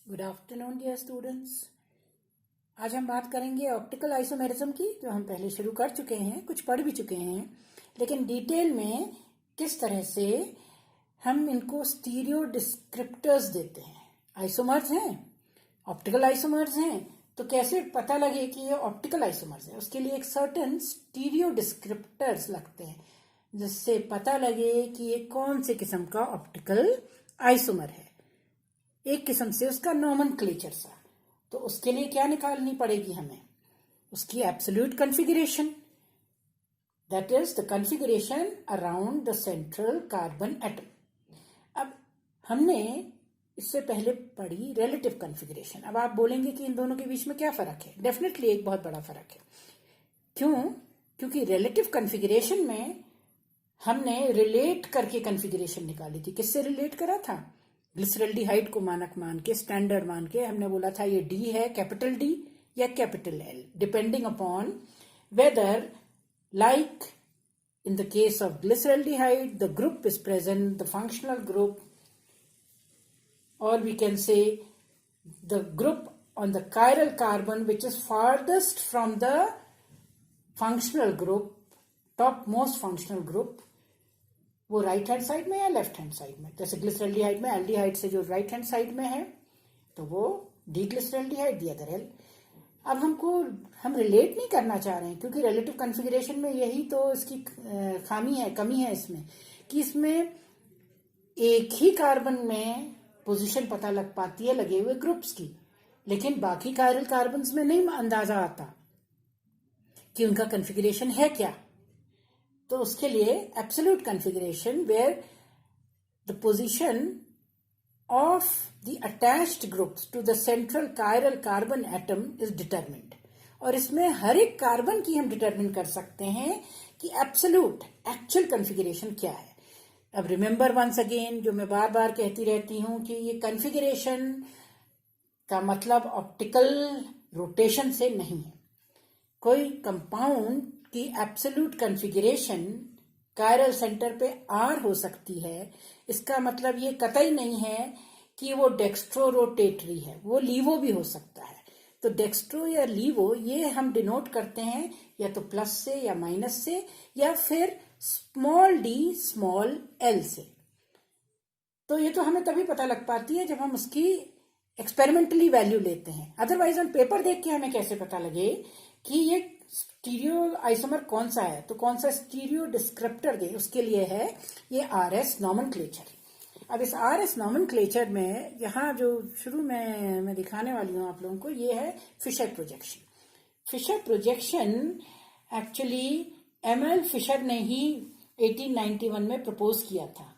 Good afternoon dear students. आज हम बात करेंगे ऑप्टिकल आइसोमेरिज्म की, जो हम पहले शुरू कर चुके हैं, कुछ पढ़ भी चुके हैं, लेकिन डिटेल में किस तरह से हम इनको स्टीरियो डिस्क्रिप्टर्स देते हैं। आइसोमर्स हैं, ऑप्टिकल आइसोमर्स हैं, तो कैसे पता लगे कि ये ऑप्टिकल आइसोमर्स है। उसके लिए एक सर्टेन स्टीरियो डिस्क्रिप्टर्स लगते हैं जिससे पता लगे कि ये कौन से किस्म का ऑप्टिकल आइसोमर है। एक किस्म से उसका नॉमेनक्लेचर सा, तो उसके लिए क्या निकालनी पड़ेगी हमें, उसकी absolute configuration, that is the configuration around the central carbon atom. अब हमने इससे पहले पढ़ी रिलेटिव कॉन्फ़िगरेशन। अब आप बोलेंगे कि इन दोनों के बीच में क्या फर्क है। डेफिनेटली एक बहुत बड़ा फर्क है। क्यों? क्योंकि रिलेटिव कॉन्फ़िगरेशन में हमने रिलेट करके कॉन्फ़िगरेशन निकाली थी। किससे रिलेट करा था? ग्लिसरल्डिहाइड को मानक मान के, स्टैंडर्ड मान के हमने बोला था ये डी है, कैपिटल डी या capital L, depending upon weather, like in the case of glyceraldehyde, the group is present, the functional group, or we can say the group on the chiral carbon which is farthest from the functional group, topmost functional group, वो right hand side में या left hand side में। जैसे glyceraldehyde में aldehyde से जो right hand side में है तो वो D glyceraldehyde, the other L. अब हम रिलेट नहीं करना चाह रहे हैं, क्योंकि रिलेटिव कॉन्फ़िगरेशन में यही तो इसकी खामी है, कमी है इसमें, कि इसमें एक ही कार्बन में पोजीशन पता लग पाती है लगे हुए ग्रुप्स की, लेकिन बाकी कायरल कार्बन्स में नहीं अंदाजा आता कि उनका कॉन्फ़िगरेशन है क्या। तो उसके लिए absolute configuration where the position of the attached groups to the central chiral carbon atom is determined. और इसमें हर एक कार्बन की हम डिटरमिन कर सकते हैं कि एब्सोल्यूट एक्चुअल कॉन्फ़िगरेशन क्या है। अब रिमेंबर वंस अगेन, जो मैं बार बार कहती रहती हूं कि ये कॉन्फ़िगरेशन का मतलब ऑप्टिकल रोटेशन से नहीं है। कोई कंपाउंड की एब्सोल्यूट कॉन्फ़िगरेशन कायरल सेंटर पे आर हो सकती है, इसका मतलब ये कतई नहीं है कि वो डेक्स्ट्रो रोटेटरी है, वो लीवो भी हो सकता है। तो डेक्स्ट्रो या लीवो ये हम डिनोट करते हैं या तो प्लस से या माइनस से, या फिर स्मॉल डी स्मॉल एल से। तो ये तो हमें तभी पता लग पाती है जब हम उसकी एक्सपेरिमेंटली वैल्यू लेते हैं। अदरवाइज हम पेपर देख के हमें कैसे पता लगे कि ये स्टीरियो आइसोमर कौन सा है, तो कौन सा स्टीरियो डिस्क्रिप्टर दे, उसके लिए है ये आरएस नॉमेनक्लेचर। अब इस आरएस नॉमेनक्लेचर में यहाँ जो शुरू में मैं दिखाने वाली हूँ आप लोगों को, ये है Fischer projection. Fischer projection actually ML Fischer ने ही 1891 में प्रपोज किया था,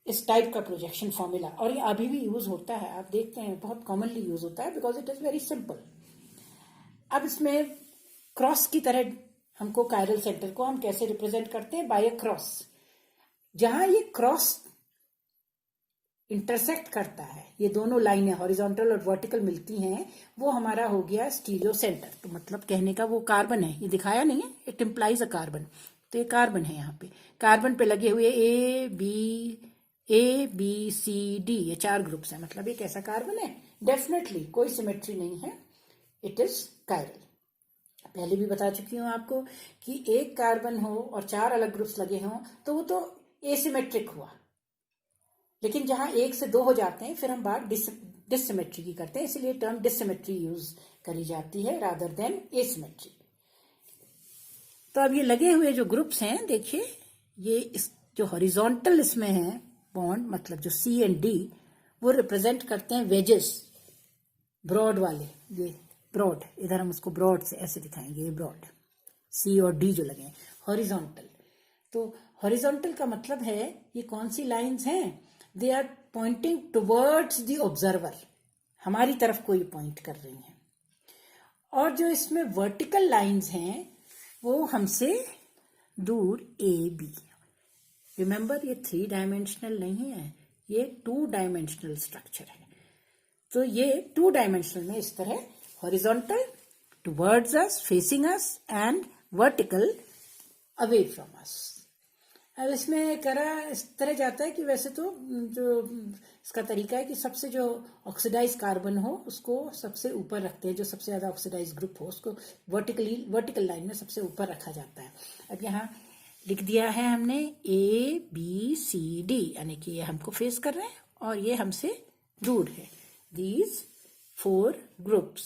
इस टाइप का प्रोजेक्शन फॉर्मूला, और ये अभी भी यूज होता है। आप देखते हैं बहुत कॉमनली यूज होता है because it is very simple. अब इसमें क्रॉस की तरह हमको कायरल सेंटर को हम कैसे रिप्रेजेंट करते हैं, बाय अ क्रॉस। जहां ये क्रॉस इंटरसेक्ट करता है, ये दोनों लाइनें हॉरिजॉन्टल और वर्टिकल मिलती हैं, वो हमारा हो गया स्टीरियो सेंटर। तो मतलब कहने का वो कार्बन है, ये दिखाया नहीं है, इट इम्प्लाइज अ कार्बन। तो ये कार्बन है, यहाँ पे कार्बन पे लगे हुए ए बी सी डी, ये 4 ग्रुप्स हैं। मतलब ये कैसा कार्बन है? डेफिनेटली कोई सिमेट्री नहीं है, इट इज कायरल। पहले भी बता चुकी हूं आपको कि एक कार्बन हो और 4 अलग ग्रुप्स लगे हों तो वो तो एसिमेट्रिक हुआ, लेकिन जहां 1 से 2 हो जाते हैं फिर हम बात डिससिमेट्री की करते हैं, इसलिए टर्म डिससिमेट्री यूज करी जाती है रादर देन एसिमेट्री। तो अब ये लगे हुए जो ग्रुप्स हैं, देखिए ये इस जो हॉरिजॉन्टल इसमें है बॉन्ड, मतलब जो सी एंड डी, वो रिप्रेजेंट करते हैं वेजेस, ब्रॉड वाले। ये ब्रॉड, इधर हम उसको ब्रॉड से ऐसे दिखाएंगे, ये ब्रॉड सी और डी जो लगे हैं। हॉरिजॉन्टल, तो हॉरिजॉन्टल का मतलब है ये कौन सी लाइंस हैं? They are pointing towards the observer, हमारी तरफ कोई पॉइंट कर रही हैं। और जो इसमें वर्टिकल लाइंस हैं वो हमसे दूर ए बी। रिमेंबर ये 3 डायमेंशनल नहीं है, ये 2 डायमेंशनल स्ट्रक्चर है। तो ये 2 डायमेंशनल में इस तरह horizontal towards us, facing us, and vertical away from us. अब इसमें करा इस तरह जाता है कि वैसे तो जो इसका तरीका है कि सबसे जो ऑक्सीडाइज कार्बन हो उसको सबसे ऊपर रखते हैं, जो सबसे ज्यादा ऑक्सीडाइज ग्रुप हो उसको वर्टिकल लाइन में सबसे ऊपर रखा जाता है। अब यहाँ लिख दिया है हमने ABCD, यानी कि ये हमको फेस कर रहे हैं और ये हमसे दूर है, दीज 4 ग्रुप्स।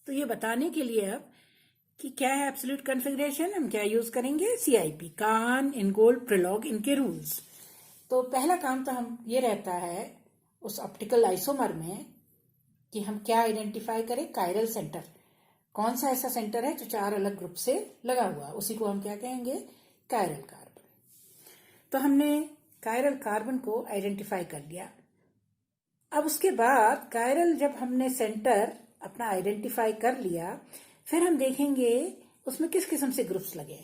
तो ये बताने के लिए अब कि क्या है एब्सोल्यूट कॉन्फ़िगरेशन, हम क्या यूज करेंगे, CIP, कान, इनगोल्ड, प्रिलॉग, इनके रूल्स। तो पहला काम तो हम ये रहता है उस ऑप्टिकल आइसोमर में कि हम क्या आइडेंटिफाई करें, कायरल सेंटर। कौन सा ऐसा सेंटर है जो 4 अलग ग्रुप से लगा हुआ, उसी को हम क्या कहेंगे, कायरल कार्बन। तो हमने कायरल कार्बन को आइडेंटिफाई कर लिया। अब उसके बाद कायरल जब हमने सेंटर अपना आइडेंटिफाई कर लिया, फिर हम देखेंगे उसमें किस किस्म से ग्रुप्स लगे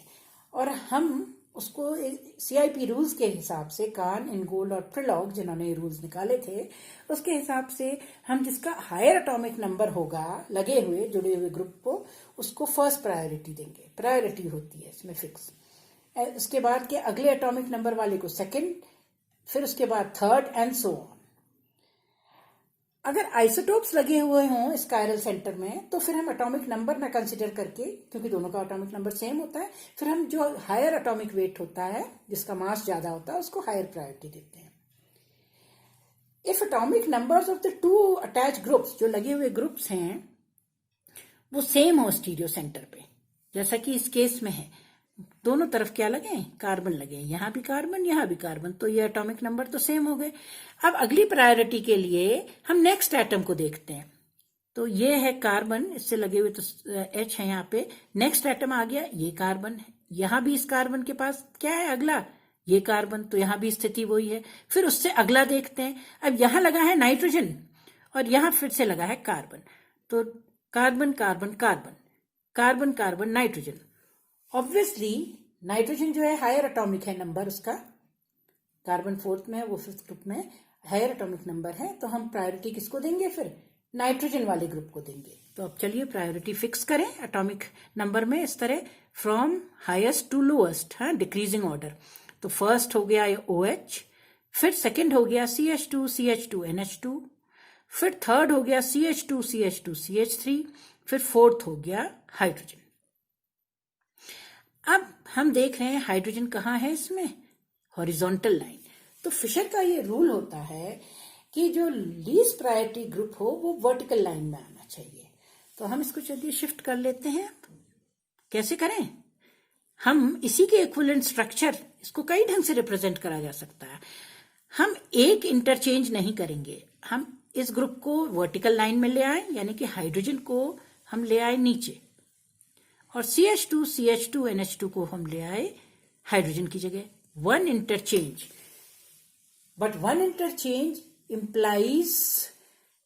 और हम उसको CIP रूल्स के हिसाब से, कान, इनगोल्ड और प्रिलॉग जिन्होंने ये रूल्स निकाले थे उसके हिसाब से हम जिसका हायर एटॉमिक नंबर होगा लगे हुए जुड़े हुए ग्रुप को, उसको फर्स्ट प्रायोरिटी देंगे। प्रायोरिटी होती है इसमें फिक्स। उसके बाद के अगले एटॉमिक नंबर वाले को सेकंड, फिर उसके बाद थर्ड एंड सो ऑन। अगर आइसोटोप्स लगे हुए हों इस कायरल सेंटर में तो फिर हम एटॉमिक नंबर ना कंसिडर करके, क्योंकि दोनों का एटॉमिक नंबर सेम होता है, फिर हम जो हायर एटॉमिक वेट होता है जिसका मास ज्यादा होता है उसको हायर प्रायोरिटी देते हैं। If atomic numbers of the 2 attach groups, जो लगे हुए ग्रुप्स हैं वो सेम हो स्टीरियो सेंटर पे, जैसा कि इस केस में है, दोनों तरफ क्या लगे, कार्बन लगे, यहां भी कार्बन यहां भी कार्बन, तो ये एटॉमिक नंबर तो सेम हो गए। अब अगली प्रायोरिटी के लिए हम नेक्स्ट एटम को देखते हैं। तो ये है कार्बन, इससे लगे हुए तो H है यहाँ पे, नेक्स्ट एटम आ गया, ये कार्बन है, यहां भी इस कार्बन के पास क्या है अगला, ये कार्बन, तो यहां भी स्थिति वही है। फिर उससे अगला देखते हैं, अब यहां लगा है नाइट्रोजन और यहां फिर से लगा है कार्बन, तो carbon carbon carbon, carbon carbon nitrogen. Obviously nitrogen जो है हायर एटॉमिक है नंबर उसका, कार्बन 4th में है, वो 5th ग्रुप में हायर एटॉमिक नंबर है, तो हम प्रायोरिटी किसको देंगे, फिर नाइट्रोजन वाले ग्रुप को देंगे। तो अब चलिए प्रायोरिटी फिक्स करें एटॉमिक नंबर में इस तरह, from highest to lowest, decreasing order. तो फर्स्ट हो गया OH, फिर सेकंड हो गया CH2 CH2 NH2, फिर थर्ड हो गया CH2 CH2 CH3, फिर फोर्थ हो गया हाइड्रोजन। अब हम देख रहे हैं हाइड्रोजन कहाँ है इसमें, हॉरिजॉन्टल लाइन। तो फिशर का ये रूल होता है कि जो लीस्ट प्रायोरिटी ग्रुप हो वो वर्टिकल लाइन में आना चाहिए। तो हम इसको चलिए शिफ्ट कर लेते हैं। कैसे करें, हम इसी के इक्विवेलेंट स्ट्रक्चर, इसको कई ढंग से रिप्रेजेंट करा जा सकता है। हम एक इंटरचेंज नहीं करेंगे, हम इस ग्रुप को वर्टिकल लाइन में ले आए, यानी कि हाइड्रोजन को हम ले आए नीचे और CH2 CH2 NH2 को हम ले आए हाइड्रोजन की जगह। One interchange, but one interchange implies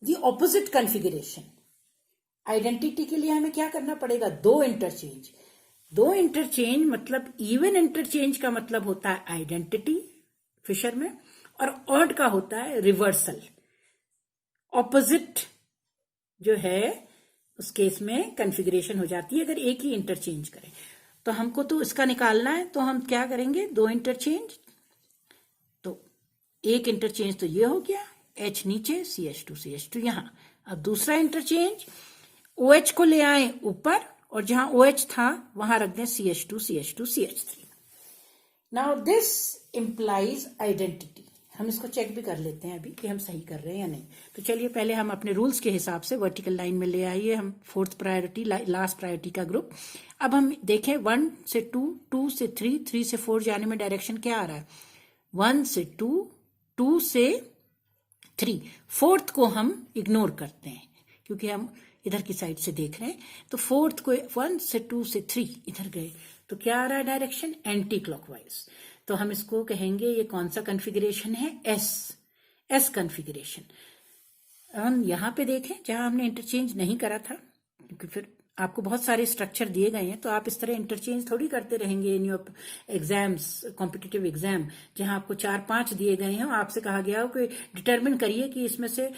the opposite configuration. Identity के लिए हमें क्या करना पड़ेगा, 2 इंटरचेंज। 2 इंटरचेंज मतलब इवन इंटरचेंज का मतलब होता है आइडेंटिटी फिशर में, और ऑड का होता है रिवर्सल। ऑपोजिट जो है उस केस में कॉन्फ़िगरेशन हो जाती है अगर एक ही इंटरचेंज करें। तो हमको तो इसका निकालना है, तो हम क्या करेंगे, 2 इंटरचेंज। तो एक इंटरचेंज तो ये हो गया, H नीचे, CH2 CH2 यहां। अब दूसरा इंटरचेंज, OH को ले आए ऊपर और जहां OH था वहां रख दें CH2 CH2 CH3। Now this implies identity. हम इसको चेक भी कर लेते हैं अभी कि हम सही कर रहे हैं या नहीं। तो चलिए पहले हम अपने रूल्स के हिसाब से वर्टिकल लाइन में ले आइए हम 4th प्रायोरिटी, लास्ट प्रायोरिटी का ग्रुप। अब हम देखें 1 से 2, 2 से 3, 3 से 4 जाने में डायरेक्शन क्या आ रहा है, 1 से 2, 2 से 3। 4th को हम इग्नोर करते हैं क्योंकि हम इधर की साइड से देख रहे हैं। तो 4th को 1 से 2 से 3 इधर गए, तो क्या आ रहा है डायरेक्शन, एंटी क्लॉकवाइज। तो हम इसको कहेंगे ये कौन सा कॉन्फ़िगरेशन है, एस कॉन्फ़िगरेशन। हम यहां पे देखें जहां हमने इंटरचेंज नहीं करा था, क्योंकि फिर आपको बहुत सारे स्ट्रक्चर दिए गए हैं तो आप इस तरह इंटरचेंज थोड़ी करते रहेंगे in your exams, competitive exam, जहां आपको 4-5 दिए गए हैं और आपसे कहा गया हो कि डिटरमिन करिए कि इसमें से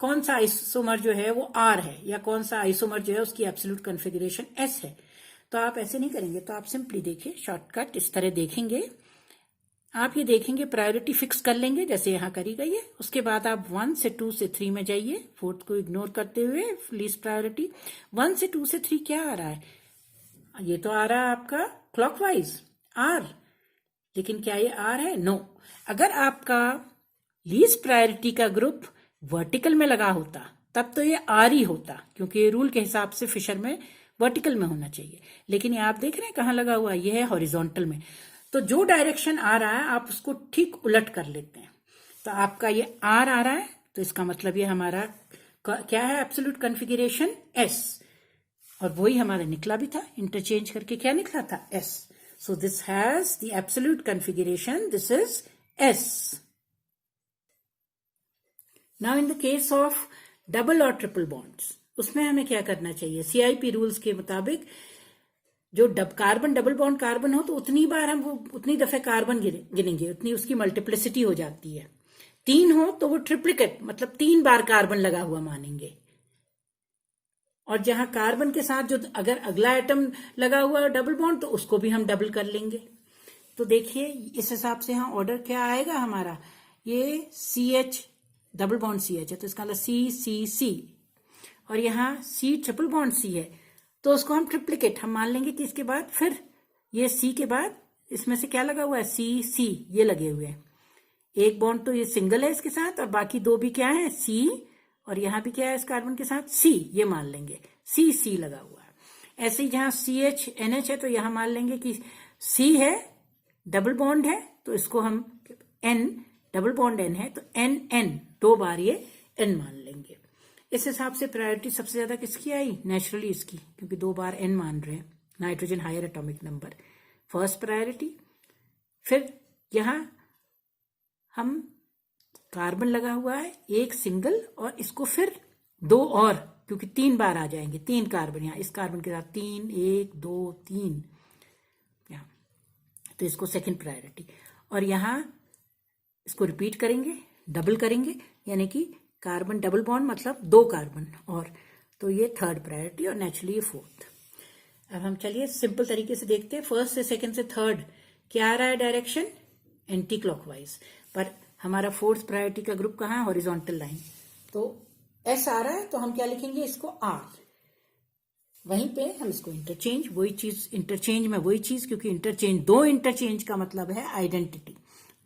कौन सा आइसोमर जो है वो R है या कौन सा आइसोमर जो है उसकी एब्सोल्यूट कॉन्फ़िगरेशन S है। तो आप ऐसे नहीं करेंगे, तो आप सिंपली देखिए शॉर्टकट इस तरह देखेंगे। आप ये देखेंगे प्रायोरिटी फिक्स कर लेंगे जैसे यहाँ करी गई है। उसके बाद आप 1 से 2 से 3 में जाइए, 4th को इग्नोर करते हुए लीस्ट प्रायोरिटी। 1 से 2 से 3 क्या आ रहा है? ये तो आ रहा है आपका क्लॉकवाइज आर, लेकिन क्या ये आर है? नो। अगर आपका लीस्ट प्रायोरिटी का ग्रुप वर्टिकल में लगा होता तब तो ये आर ही होता, क्योंकि ये रूल के हिसाब से फिशर में वर्टिकल में होना चाहिए। लेकिन ये आप देख रहे हैं कहाँ लगा हुआ है? ये है हॉरिजॉन्टल में। तो जो डायरेक्शन आ रहा है आप उसको ठीक उलट कर लेते हैं। तो आपका ये आर आ रहा है, तो इसका मतलब ये हमारा क्या है? एब्सोल्यूट कॉन्फ़िगरेशन एस, और वही हमारा निकला भी था, इंटरचेंज करके क्या निकला था? S. So this has the absolute configuration, this is S. Now in the case of double और ट्रिपल बॉन्ड्स, उसमें हमें क्या करना चाहिए? CIP रूल्स के मुताबिक जो कार्बन डबल बॉन्ड कार्बन हो तो उतनी बार हम वो उतनी दफे कार्बन गिनेंगे, उतनी उसकी मल्टीप्लिसिटी हो जाती है। 3 हो तो वो ट्रिप्लिकेट, मतलब 3 बार कार्बन लगा हुआ मानेंगे। और जहां कार्बन के साथ जो अगर अगला एटम लगा हुआ है डबल बॉन्ड, तो उसको भी हम डबल कर लेंगे। तो देखिए इस हिसाब से यहाँ ऑर्डर क्या आएगा हमारा? ये CH डबल बॉन्ड CH है, तो इसका मतलब CCC, और यहाँ C ट्रिपल बॉन्ड C है, तो उसको हम ट्रिप्लिकेट हम मान लेंगे कि इसके बाद फिर ये C के बाद इसमें से क्या लगा हुआ है? CC, ये लगे हुए हैं। एक बॉन्ड तो ये सिंगल है इसके साथ, और बाकी 2 भी क्या है? C, और यहाँ भी क्या है इस कार्बन के साथ? C, ये मान लेंगे CC लगा हुआ है। ऐसे ही जहाँ CH NH है तो यहाँ मान लेंगे कि C है, डबल बॉन्ड है, तो इसको हम N, डबल बॉन्ड N है तो NN, 2 बार ये N मान लेंगे। इस हिसाब से प्रायोरिटी सबसे ज्यादा किसकी आई? नेचुरली इसकी, क्योंकि 2 बार N मान रहे हैं, nitrogen higher atomic number, first priority. फिर यहां हम कार्बन लगा हुआ है एक सिंगल, और इसको फिर 2 और, क्योंकि 3 बार आ जाएंगे, 3 कार्बन यहाँ इस कार्बन के साथ 3, 1 2 3 यहाँ, तो इसको सेकंड प्रायोरिटी। और यहाँ इसको रिपीट करेंगे, डबल करेंगे, यानी कि कार्बन डबल बॉन्ड मतलब 2 कार्बन, और तो ये थर्ड प्रायोरिटी, और नेचुरली ये 4th। अब हम चलिए सिंपल तरीके से देखते हैं। फर्स्ट से सेकंड से थर्ड क्या आ रहा है डायरेक्शन? Anti clockwise. पर हमारा 4th प्रायोरिटी का ग्रुप कहाँ है? Horizontal line. तो S आ रहा है, तो हम क्या लिखेंगे इसको? R। वहीं पे हम इसको इंटरचेंज, वही चीज इंटरचेंज में वही चीज, क्योंकि इंटरचेंज, 2 इंटरचेंज का मतलब है आइडेंटिटी।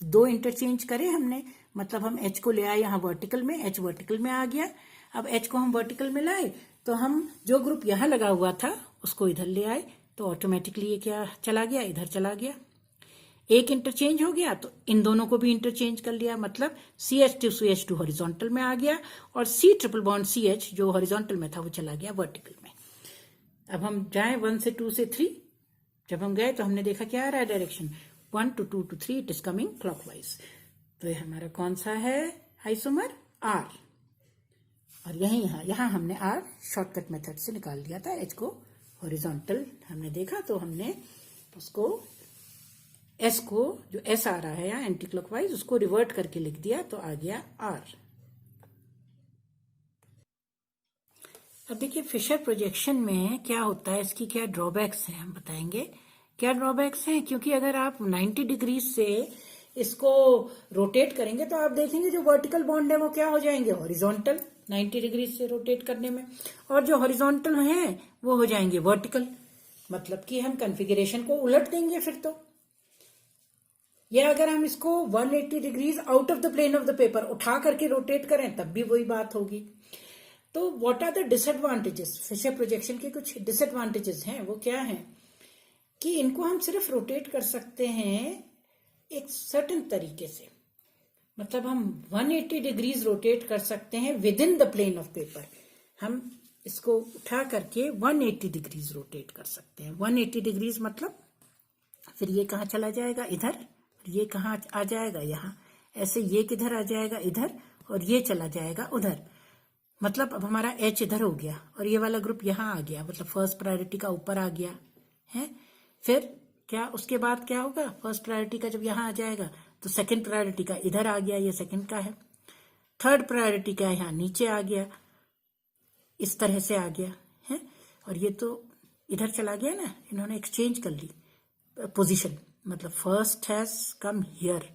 2 इंटरचेंज करे हमने, मतलब हम H को ले आए यहाँ वर्टिकल में, H वर्टिकल में आ गया। अब H को हम वर्टिकल में लाए तो हम जो ग्रुप यहाँ लगा हुआ था उसको इधर ले आए, तो ऑटोमेटिकली ये क्या चला गया? इधर चला गया। एक इंटरचेंज हो गया तो इन दोनों को भी इंटरचेंज कर लिया, मतलब CH2CH2 हॉरिजॉन्टल में आ गया, और C ट्रिपल बॉन्ड CH जो हॉरिजॉन्टल में था वो चला गया वर्टिकल में। अब हम जाए 1 से 2 से 3, जब हम गए तो हमने देखा क्या आ रहा है direction? 1 to 2 to 3 it is coming clockwise. तो ये हमारा कौन सा है आइसोमर? R। और यहाँ हमने R शॉर्टकट मेथड से निकाल लिया था। H को हॉरिजॉन्टल हमने देखा तो हमने उसको S को, जो S आ रहा है यहाँ एंटी क्लॉकवाइज, उसको रिवर्ट करके लिख दिया, तो आ गया R। अब देखिए फिशर प्रोजेक्शन में क्या होता है, इसकी क्या ड्रॉबैक्स हैं हम बताएंगे। क्या ड्रॉबैक्स हैं? क्योंकि अगर आप 90 डिग्री से इसको रोटेट करेंगे तो आप देखेंगे जो वर्टिकल बॉन्ड है वो क्या हो जाएंगे? हॉरिजॉन्टल, 90 डिग्री से रोटेट करने में, और जो हॉरिजॉन्टल हैं वो हो जाएंगे वर्टिकल, मतलब कि हम कॉन्फ़िगरेशन को उलट देंगे फिर तो। या अगर हम इसको 180 degrees out of the plane of the paper उठा करके रोटेट करें तब भी वही बात होगी। तो what are the disadvantages? Fischer projection के कुछ डिसएडवांटेजेस हैं, वो क्या है कि इनको हम सिर्फ रोटेट कर सकते हैं एक सर्टेन तरीके से, मतलब हम 180 डिग्रीज रोटेट कर सकते हैं within the plane of paper. हम इसको उठा करके 180 डिग्रीज रोटेट कर सकते हैं। 180 डिग्रीज मतलब फिर ये कहाँ चला जाएगा? इधर। ये कहाँ आ जाएगा? यहाँ। ऐसे ये किधर आ जाएगा? इधर। और ये चला जाएगा उधर। मतलब अब हमारा H इधर हो गया और ये वाला ग्रुप यहाँ आ गया, मतलब फर्स्ट प्रायोरिटी का ऊपर आ गया है। फिर क्या उसके बाद क्या होगा? फर्स्ट प्रायोरिटी का जब यहाँ आ जाएगा तो सेकंड प्रायोरिटी का इधर आ गया, ये सेकंड का है। थर्ड प्रायोरिटी का यहाँ नीचे आ गया, इस तरह से आ गया है। और ये तो इधर चला गया ना, इन्होंने एक्सचेंज कर ली पोजीशन, मतलब first has come here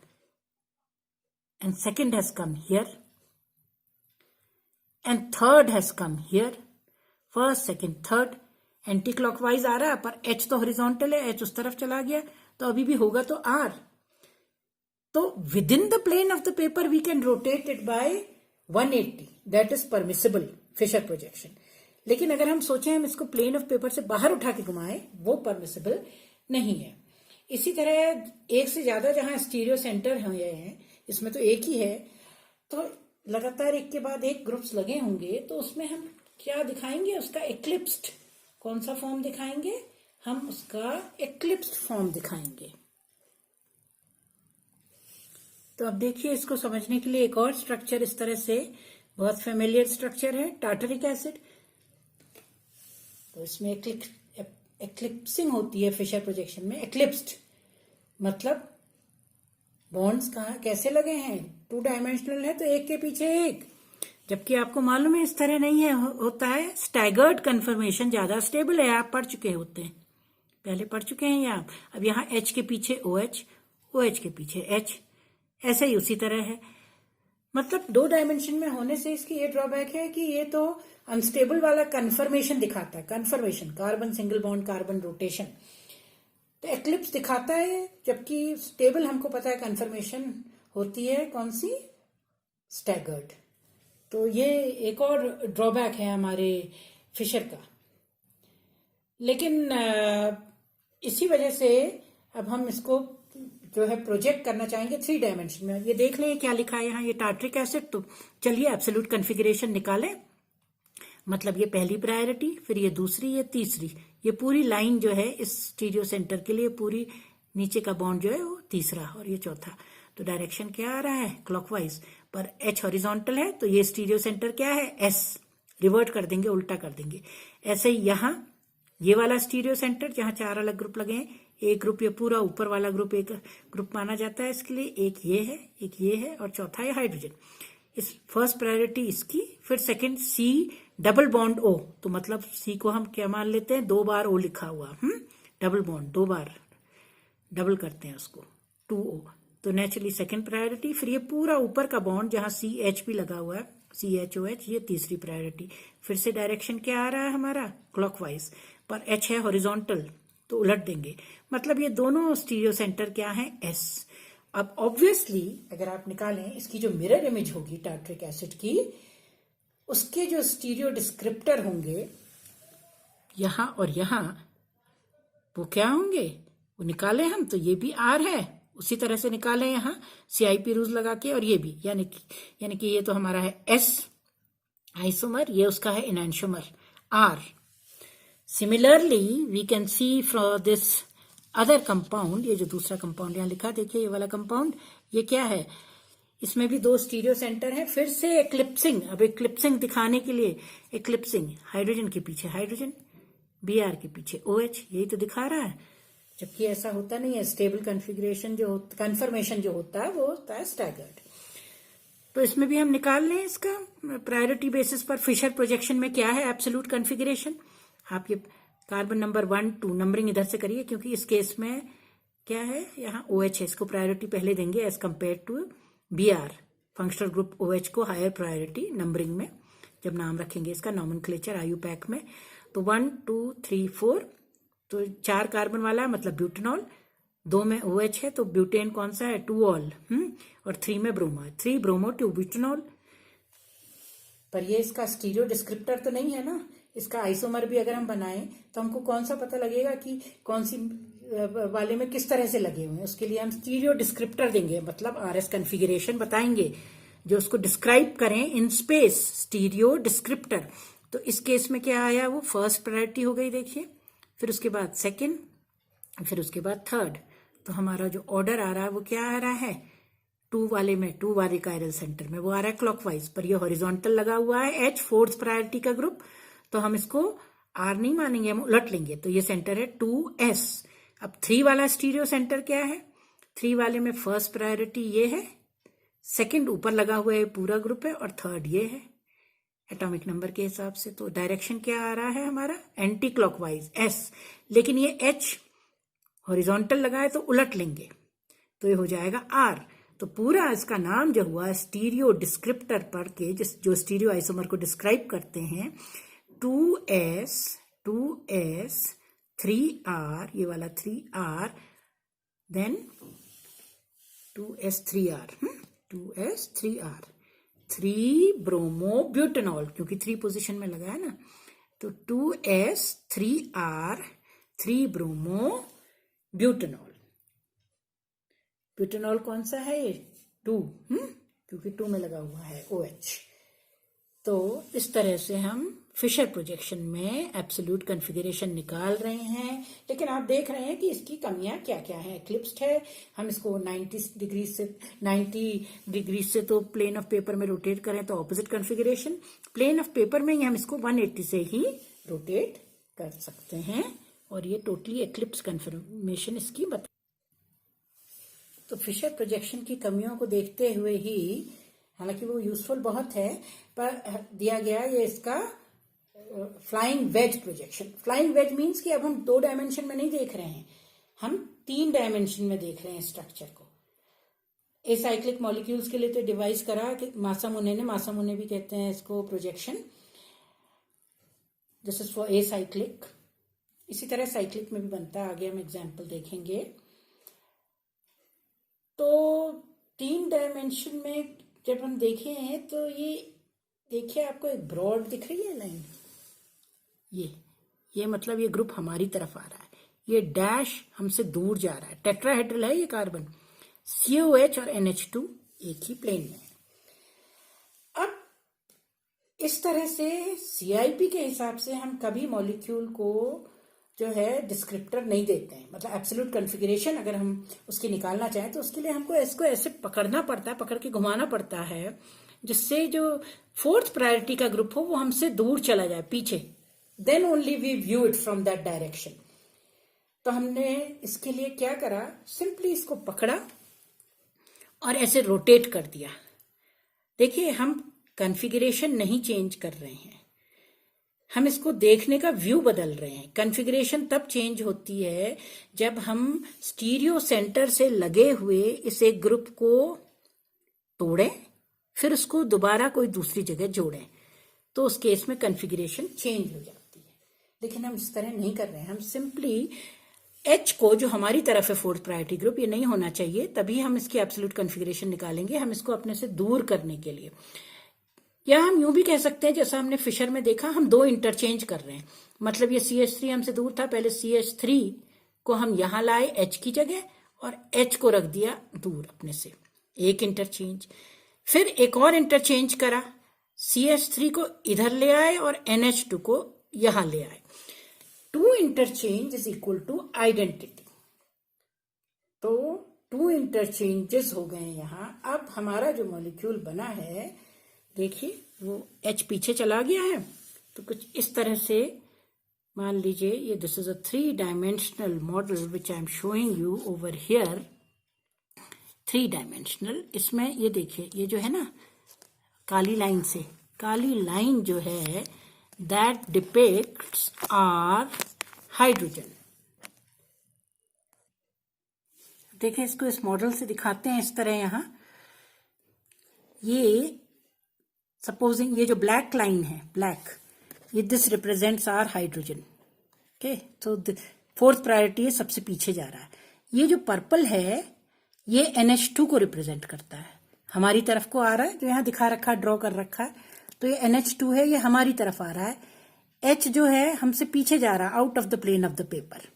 and second has come here and third has come here, first second third anti clockwise आ रहा है, पर एच तो हॉरिजॉन्टल है, एच उस तरफ चला गया, तो अभी भी होगा तो आर। तो within the plane of the paper we can rotate it by 180, that is permissible Fischer projection. लेकिन अगर हम सोचें हम इसको प्लेन ऑफ पेपर से बाहर उठा के घुमाएं, वो परमिसिबल नहीं है। इसी तरह एक से ज्यादा जहां स्टीरियो सेंटर हुए हैं, इसमें तो एक ही है, तो लगातार एक के बाद एक ग्रुप्स लगे होंगे, तो उसमें हम क्या दिखाएंगे, उसका एक्लिप्स्ड कौन सा फॉर्म दिखाएंगे, हम उसका एक्लिप्स्ड फॉर्म दिखाएंगे। तो अब देखिए, इसको समझने के लिए एक और स्ट्रक्चर इस तरह से बहुत फेमिलियर स्ट्रक्चर है, टार्टरिक एसिड। तो इसमें एक्लिप्सिंग होती है फिशर प्रोजेक्शन में। एक्लिप्स्ड मतलब बॉन्ड्स कहाँ कैसे लगे हैं, 2 डायमेंशनल है तो एक के पीछे एक, जबकि आपको मालूम है इस तरह नहीं है, होता है स्टैगर्ड कन्फर्मेशन, ज्यादा स्टेबल है, आप पढ़ चुके होते हैं, पहले पढ़ चुके हैं ये आप। अब यहाँ H के पीछे OH, OH के पीछे H, ऐसे ही उसी तरह है। मतलब 2 डायमेंशन में होने से इसकी ये ड्रॉबैक है कि ये तो अनस्टेबल वाला कन्फर्मेशन दिखाता है, conformation carbon single bond carbon rotation, तो एक्लिप्स दिखाता है, जबकि स्टेबल हमको पता है कन्फर्मेशन होती है कौन सी, स्टैगर्ड। तो ये एक और ड्रॉबैक है हमारे फिशर का। लेकिन इसी वजह से अब हम इसको जो है प्रोजेक्ट करना चाहेंगे 3 डायमेंशन में। ये देख लें क्या लिखा है यहाँ, ये टार्टरिक एसिड। तो चलिए एब्सोल्यूट कन्फिगरेशन निकालें, मतलब ये पहली प्रायोरिटी, फिर ये दूसरी, ये तीसरी, ये पूरी लाइन जो है इस स्टीरियो सेंटर के लिए पूरी नीचे का बॉन्ड जो है वो तीसरा, और ये चौथा। तो डायरेक्शन क्या आ रहा है, क्लॉकवाइज, पर H हॉरिजॉन्टल है, तो ये स्टीरियो सेंटर क्या है, S, रिवर्ट कर देंगे, उल्टा कर देंगे। ऐसे ही यहाँ ये वाला स्टीरियो सेंटर जहां 4 अलग ग्रुप लगे हैं, एक ग्रुप ये पूरा ऊपर वाला ग्रुप एक ग्रुप माना जाता है इसके लिए, एक ये है और चौथा है हाइड्रोजन। इस फर्स्ट प्रायोरिटी इसकी, फिर second C double bond O, तो मतलब C को हम क्या मान लेते हैं, 2 बार O लिखा हुआ, डबल बॉन्ड 2 बार डबल करते हैं उसको, 2O, तो नेचुरली सेकंड प्रायोरिटी। फिर ये पूरा ऊपर का बॉन्ड जहां CH भी लगा हुआ है, CHOH, ये तीसरी प्रायोरिटी। फिर से डायरेक्शन क्या आ रहा है हमारा, क्लॉकवाइज, पर H है हॉरिजॉन्टल, तो उलट देंगे, मतलब ये दोनों स्टीरियो सेंटर क्या है, S। अब ऑब्वियसली अगर आप निकालें इसकी जो मिरर इमेज होगी टार्टरिक एसिड की, उसके जो स्टीरियो डिस्क्रिप्टर होंगे यहां और यहां, वो क्या होंगे, वो निकाले हम, तो ये भी R है, उसी तरह से निकाले यहाँ CIP रूल लगा के, और ये भी यानी कि ये तो हमारा है S आइसोमर, ये उसका है enantiomer R। Similarly we can see from this other compound, ये जो दूसरा कंपाउंड यहाँ लिखा, देखिए ये वाला कंपाउंड, ये क्या है, इसमें भी 2 स्टीरियो सेंटर है। फिर से एक्लिप्सिंग, अब एक्लिप्सिंग दिखाने के लिए एक्लिप्सिंग, हाइड्रोजन के पीछे हाइड्रोजन, Br के पीछे OH, यही तो दिखा रहा है, जबकि ऐसा होता नहीं है। स्टेबल कन्फिग्रेशन जो कन्फर्मेशन जो होता है वो होता है स्टैगर्ड। तो इसमें भी हम निकाल लें इसका प्रायोरिटी बेसिस पर फिशर प्रोजेक्शन में क्या है एब्सोल्यूट कन्फिग्रेशन। आप ये कार्बन नंबर 1 2 नंबरिंग इधर से करिए, क्योंकि इस केस में क्या है, यहाँ OH है, इसको प्रायोरिटी पहले देंगे as compare to Br, functional group OH को हायर प्रायोरिटी नंबरिंग में जब नाम रखेंगे इसका नॉमेनक्लेचर IUPAC में। तो 1 2 3 4, तो 4 कार्बन वाला मतलब ब्यूटेनॉल, 2 में OH है तो ब्यूटेन कौन सा है, 2 ऑल, और 3 में ब्रोमो है, 3 ब्रोमो 2 ब्यूटेनॉल। पर ये इसका स्टीरियो डिस्क्रिप्टर तो नहीं है ना, इसका आइसोमर भी अगर हम बनाएं तो हमको कौन सा पता लगेगा कि कौन सी वाले में किस तरह से लगे हुए हैं, उसके लिए हम स्टीरियो डिस्क्रिप्टर देंगे, मतलब RS कन्फिगरेशन बताएंगे जो उसको डिस्क्राइब करें इन स्पेस, स्टीरियो डिस्क्रिप्टर। तो इस केस में क्या आया, वो फर्स्ट प्रायोरिटी हो गई, देखिए, फिर उसके बाद सेकंड, फिर उसके बाद थर्ड। तो हमारा जो ऑर्डर आ रहा है वो क्या आ रहा है, 2 वाले में, 2 वाले कायरल सेंटर में वो आ रहा है क्लॉकवाइज, पर ये हॉरिजॉन्टल लगा हुआ है H, फोर्थ प्रायोरिटी का ग्रुप, तो हम इसको R नहीं मानेंगे, हम उलट लेंगे, तो ये सेंटर है 2S। अब 3 वाला स्टीरियो सेंटर क्या है, 3 वाले में फर्स्ट प्रायोरिटी ये है, सेकंड ऊपर लगा हुआ है पूरा ग्रुप है, और थर्ड ये है, एटॉमिक नंबर के हिसाब से। तो डायरेक्शन क्या आ रहा है हमारा, एंटी क्लॉकवाइज S, लेकिन ये H हॉरिजॉन्टल लगा है तो उलट लेंगे तो ये हो जाएगा R। तो पूरा इसका नाम जो हुआ स्टीरियो डिस्क्रिप्टर पढ़ के जो स्टीरियो आइसोमर को डिस्क्राइब करते हैं, 2S 3R, ये वाला 3R, then 2S 3R, 2S 3R, 3 bromo butanol, क्योंकि 3 पोजीशन में लगा है ना, तो 2S 3R 3 bromo butanol. Butanol कौन सा है ये, 2, क्योंकि 2 में लगा हुआ है OH। तो इस तरह से हम फिशर प्रोजेक्शन में एब्सोल्यूट कॉन्फ़िगरेशन निकाल रहे हैं। लेकिन आप देख रहे हैं कि इसकी कमियां क्या क्या हैं। एक्लिप्स्ड है, हम इसको 90 डिग्री से तो प्लेन ऑफ पेपर में रोटेट करें तो opposite configuration, plane of paper में ही हम इसको 180 से ही रोटेट कर सकते हैं, और ये टोटली एक्लिप्स कन्फर्मेशन इसकी बता। तो फिशर प्रोजेक्शन की कमियों को देखते हुए ही, हालांकि वो यूजफुल बहुत है, पर दिया गया ये इसका flying wedge projection. Flying wedge means कि अब हम 2 डायमेंशन में नहीं देख रहे हैं, हम 3 डायमेंशन में देख रहे हैं स्ट्रक्चर को। एसाइक्लिक मॉलिक्यूल्स के लिए तो डिवाइस करा कि मासामुने भी कहते हैं इसको projection, this is for acyclic. इसी तरह साइक्लिक में भी बनता है, आगे हम एग्जाम्पल देखेंगे। तो 3 डायमेंशन में जब हम देखे हैं तो ये देखिए, आपको एक ब्रॉड दिख रही है लाइन, ये मतलब ये ग्रुप हमारी तरफ आ रहा है, ये डैश हमसे दूर जा रहा है। टेट्राहेड्रल है ये कार्बन, COH और NH2 एक ही प्लेन में है। अब इस तरह से CIP के हिसाब से हम कभी मॉलिक्यूल को जो है डिस्क्रिप्टर नहीं देते हैं, मतलब एब्सोल्यूट कॉन्फ़िगरेशन अगर हम उसकी निकालना चाहें तो उसके लिए हमको इसको ऐसे पकड़ना पड़ता है, पकड़ के घुमाना पड़ता है, जिससे जो 4th प्रायोरिटी का ग्रुप हो वो हमसे दूर चला जाए पीछे, then only we view it from that direction. तो हमने इसके लिए क्या करा, सिंपली इसको पकड़ा और ऐसे रोटेट कर दिया। देखिए, हम कॉन्फ़िगरेशन नहीं चेंज कर रहे हैं, हम इसको देखने का व्यू बदल रहे हैं। कॉन्फ़िगरेशन तब चेंज होती है जब हम स्टीरियो सेंटर से लगे हुए इस एक ग्रुप को तोड़ें, फिर उसको दोबारा कोई दूसरी जगह जोड़ें, तो उस केस में कॉन्फ़िगरेशन चेंज हो जाती है। लेकिन हम इस तरह नहीं कर रहे हैं, हम सिंपली H को, जो हमारी तरफ है 4th प्रायोरिटी ग्रुप, ये नहीं होना चाहिए, तभी हम इसकी एब्सोल्यूट कॉन्फ़िगरेशन निकालेंगे, हम इसको अपने से दूर करने के लिए। या हम यूं भी कह सकते हैं, जैसा हमने फिशर में देखा, हम 2 इंटरचेंज कर रहे हैं। मतलब ये CH3 हमसे दूर था, पहले CH3 को हम यहां लाए H की जगह और H को रख दिया दूर अपने से, एक इंटरचेंज। फिर एक और इंटरचेंज करा, CH3 को इधर ले आए और NH2 को यहां ले आए। 2 interchange is equal to identity. तो 2 इंटरचेंजेस हो गए यहां। अब हमारा जो मॉलिक्यूल बना है, देखिए वो H पीछे चला गया है, तो कुछ इस तरह से मान लीजिए ये this is a 3 dimensional model which I am showing you over here. 3 dimensional, इसमें ये देखिए, ये जो है ना काली लाइन से, काली लाइन जो है दैट डिपिक्ट्स आर हाइड्रोजन। देखिए, इसको इस मॉडल से दिखाते हैं इस तरह। यहां ये सपोजिंग ये जो ब्लैक लाइन है, ब्लैक, ये this represents our hydrogen. Okay, तो 4th प्रायोरिटी है, सबसे पीछे जा रहा है। ये जो पर्पल है ये NH2 को रिप्रेजेंट करता है, हमारी तरफ को आ रहा है, जो यहां दिखा रखा है, ड्रॉ कर रखा है। तो ये NH2 है, ये हमारी तरफ आ रहा है। H जो है हमसे पीछे जा रहा है, out of the plane of the paper.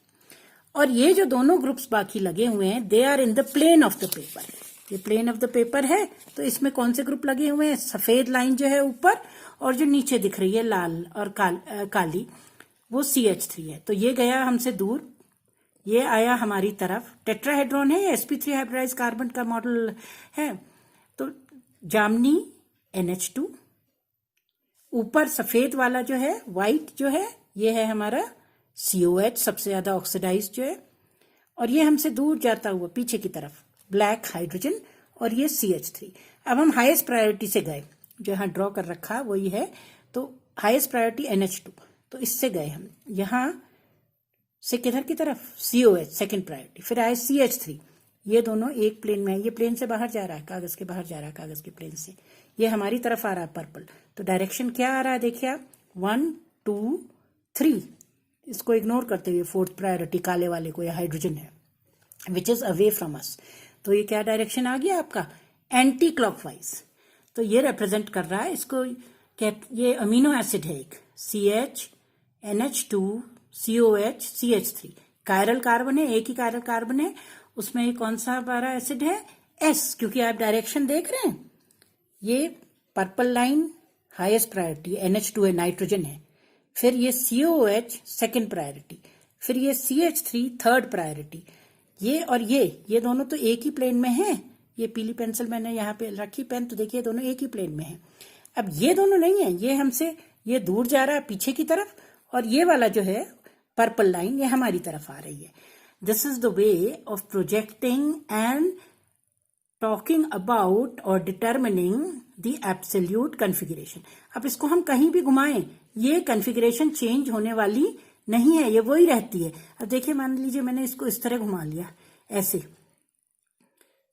और ये जो दोनों ग्रुप्स बाकी लगे हुए हैं, they are in the plane of the paper. ये प्लेन ऑफ द पेपर है, तो इसमें कौन से ग्रुप लगे हुए हैं, सफेद लाइन जो है ऊपर, और जो नीचे दिख रही है लाल और काली, वो CH3 है। तो ये गया हमसे दूर, ये आया हमारी तरफ। टेट्राहेड्रॉन है, sp3 हाइब्रिडाइज्ड कार्बन का मॉडल है। तो जामनी NH2, ऊपर सफेद वाला जो है, व्हाइट जो है, ये है हमारा COH, सबसे ज्यादा ऑक्सीडाइज जो है, और ये हमसे दूर जाता हुआ पीछे की तरफ ब्लैक हाइड्रोजन, और ये CH3। अब हम हाईएस्ट प्रायोरिटी से गए, जो यहां ड्रॉ कर रखा वही है तो हाईएस्ट प्रायोरिटी NH2, तो इससे गए हम यहाँ से किधर की तरफ, COH सेकंड प्रायोरिटी, फिर आए CH3, ये दोनों एक प्लेन में है, ये प्लेन से बाहर जा रहा है, कागज के बाहर जा रहा है, कागज के प्लेन से, ये हमारी तरफ आ रहा है पर्पल, तो डायरेक्शन क्या आ रहा है देखिए आप, 1 2 3, इसको इग्नोर करते हुए फोर्थ प्रायोरिटी काले वाले को, ये हाइड्रोजन है, विच इज अवे फ्रॉम अस, तो ये क्या डायरेक्शन आ गया आपका, एंटी क्लॉकवाइज। तो ये रिप्रेजेंट कर रहा है इसको, ये अमीनो एसिड है एक, CH NH2 COH CH3, chiral carbon है, एक ही कायरल कार्बन है, उसमें ये कौन सा हमारा एसिड है, S, क्योंकि आप डायरेक्शन देख रहे हैं, ये purple line highest priority, NH2 है, नाइट्रोजन है, फिर ये COH सेकंड प्रायोरिटी, फिर ये CH3 थर्ड प्रायोरिटी, ये और ये दोनों तो एक ही प्लेन में हैं, ये पीली पेंसिल मैंने यहाँ पे रखी पेन, तो देखिए दोनों एक ही प्लेन में हैं। अब ये दोनों नहीं है, ये हमसे ये दूर जा रहा है पीछे की तरफ, और ये वाला जो है पर्पल लाइन ये हमारी तरफ आ रही है। This is the way of projecting and talking about और डिटर्मिनिंग द एब्सोल्यूट कॉन्फ़िगरेशन। अब इसको हम कहीं भी घुमाएं, ये कॉन्फ़िगरेशन चेंज होने वाली नहीं है, ये वही रहती है। अब देखिए मान लीजिए मैंने इसको इस तरह घुमा लिया ऐसे,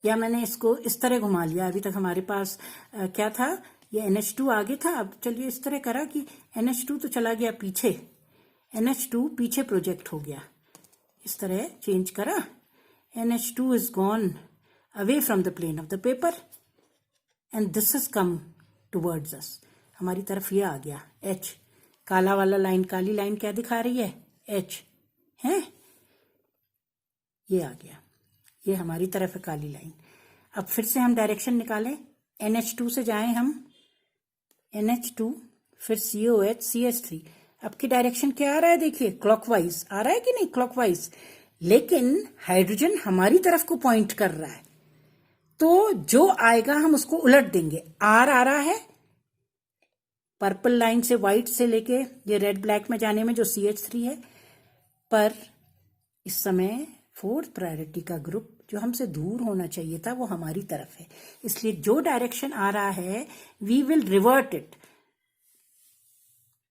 या मैंने इसको इस तरह घुमा लिया, अभी तक हमारे पास क्या था, ये NH2 आगे था, अब चलिए इस तरह करा कि NH2 तो चला गया पीछे, NH2 पीछे प्रोजेक्ट हो गया, इस तरह चेंज करा, NH2 is gone away from the plane of the paper and this is come towards us, हमारी तरफ ये आ गया H, काला वाला लाइन, काली लाइन क्या दिखा रही है, H है, ये आ गया, ये हमारी तरफ है काली लाइन। अब फिर से हम डायरेक्शन निकालें, NH2 से जाएं हम, NH2 फिर COH CH3, अब की डायरेक्शन क्या आ रहा है देखिए, क्लॉकवाइज आ रहा है कि नहीं, क्लॉकवाइज, लेकिन हाइड्रोजन हमारी तरफ को पॉइंट कर रहा है, तो जो आएगा हम उसको उलट देंगे। R आ रहा है पर्पल लाइन से, व्हाइट से लेके ये रेड ब्लैक में जाने में, जो CH3 है, पर इस समय फोर्थ प्रायोरिटी का ग्रुप जो हमसे दूर होना चाहिए था वो हमारी तरफ है, इसलिए जो डायरेक्शन आ रहा है वी विल रिवर्ट इट,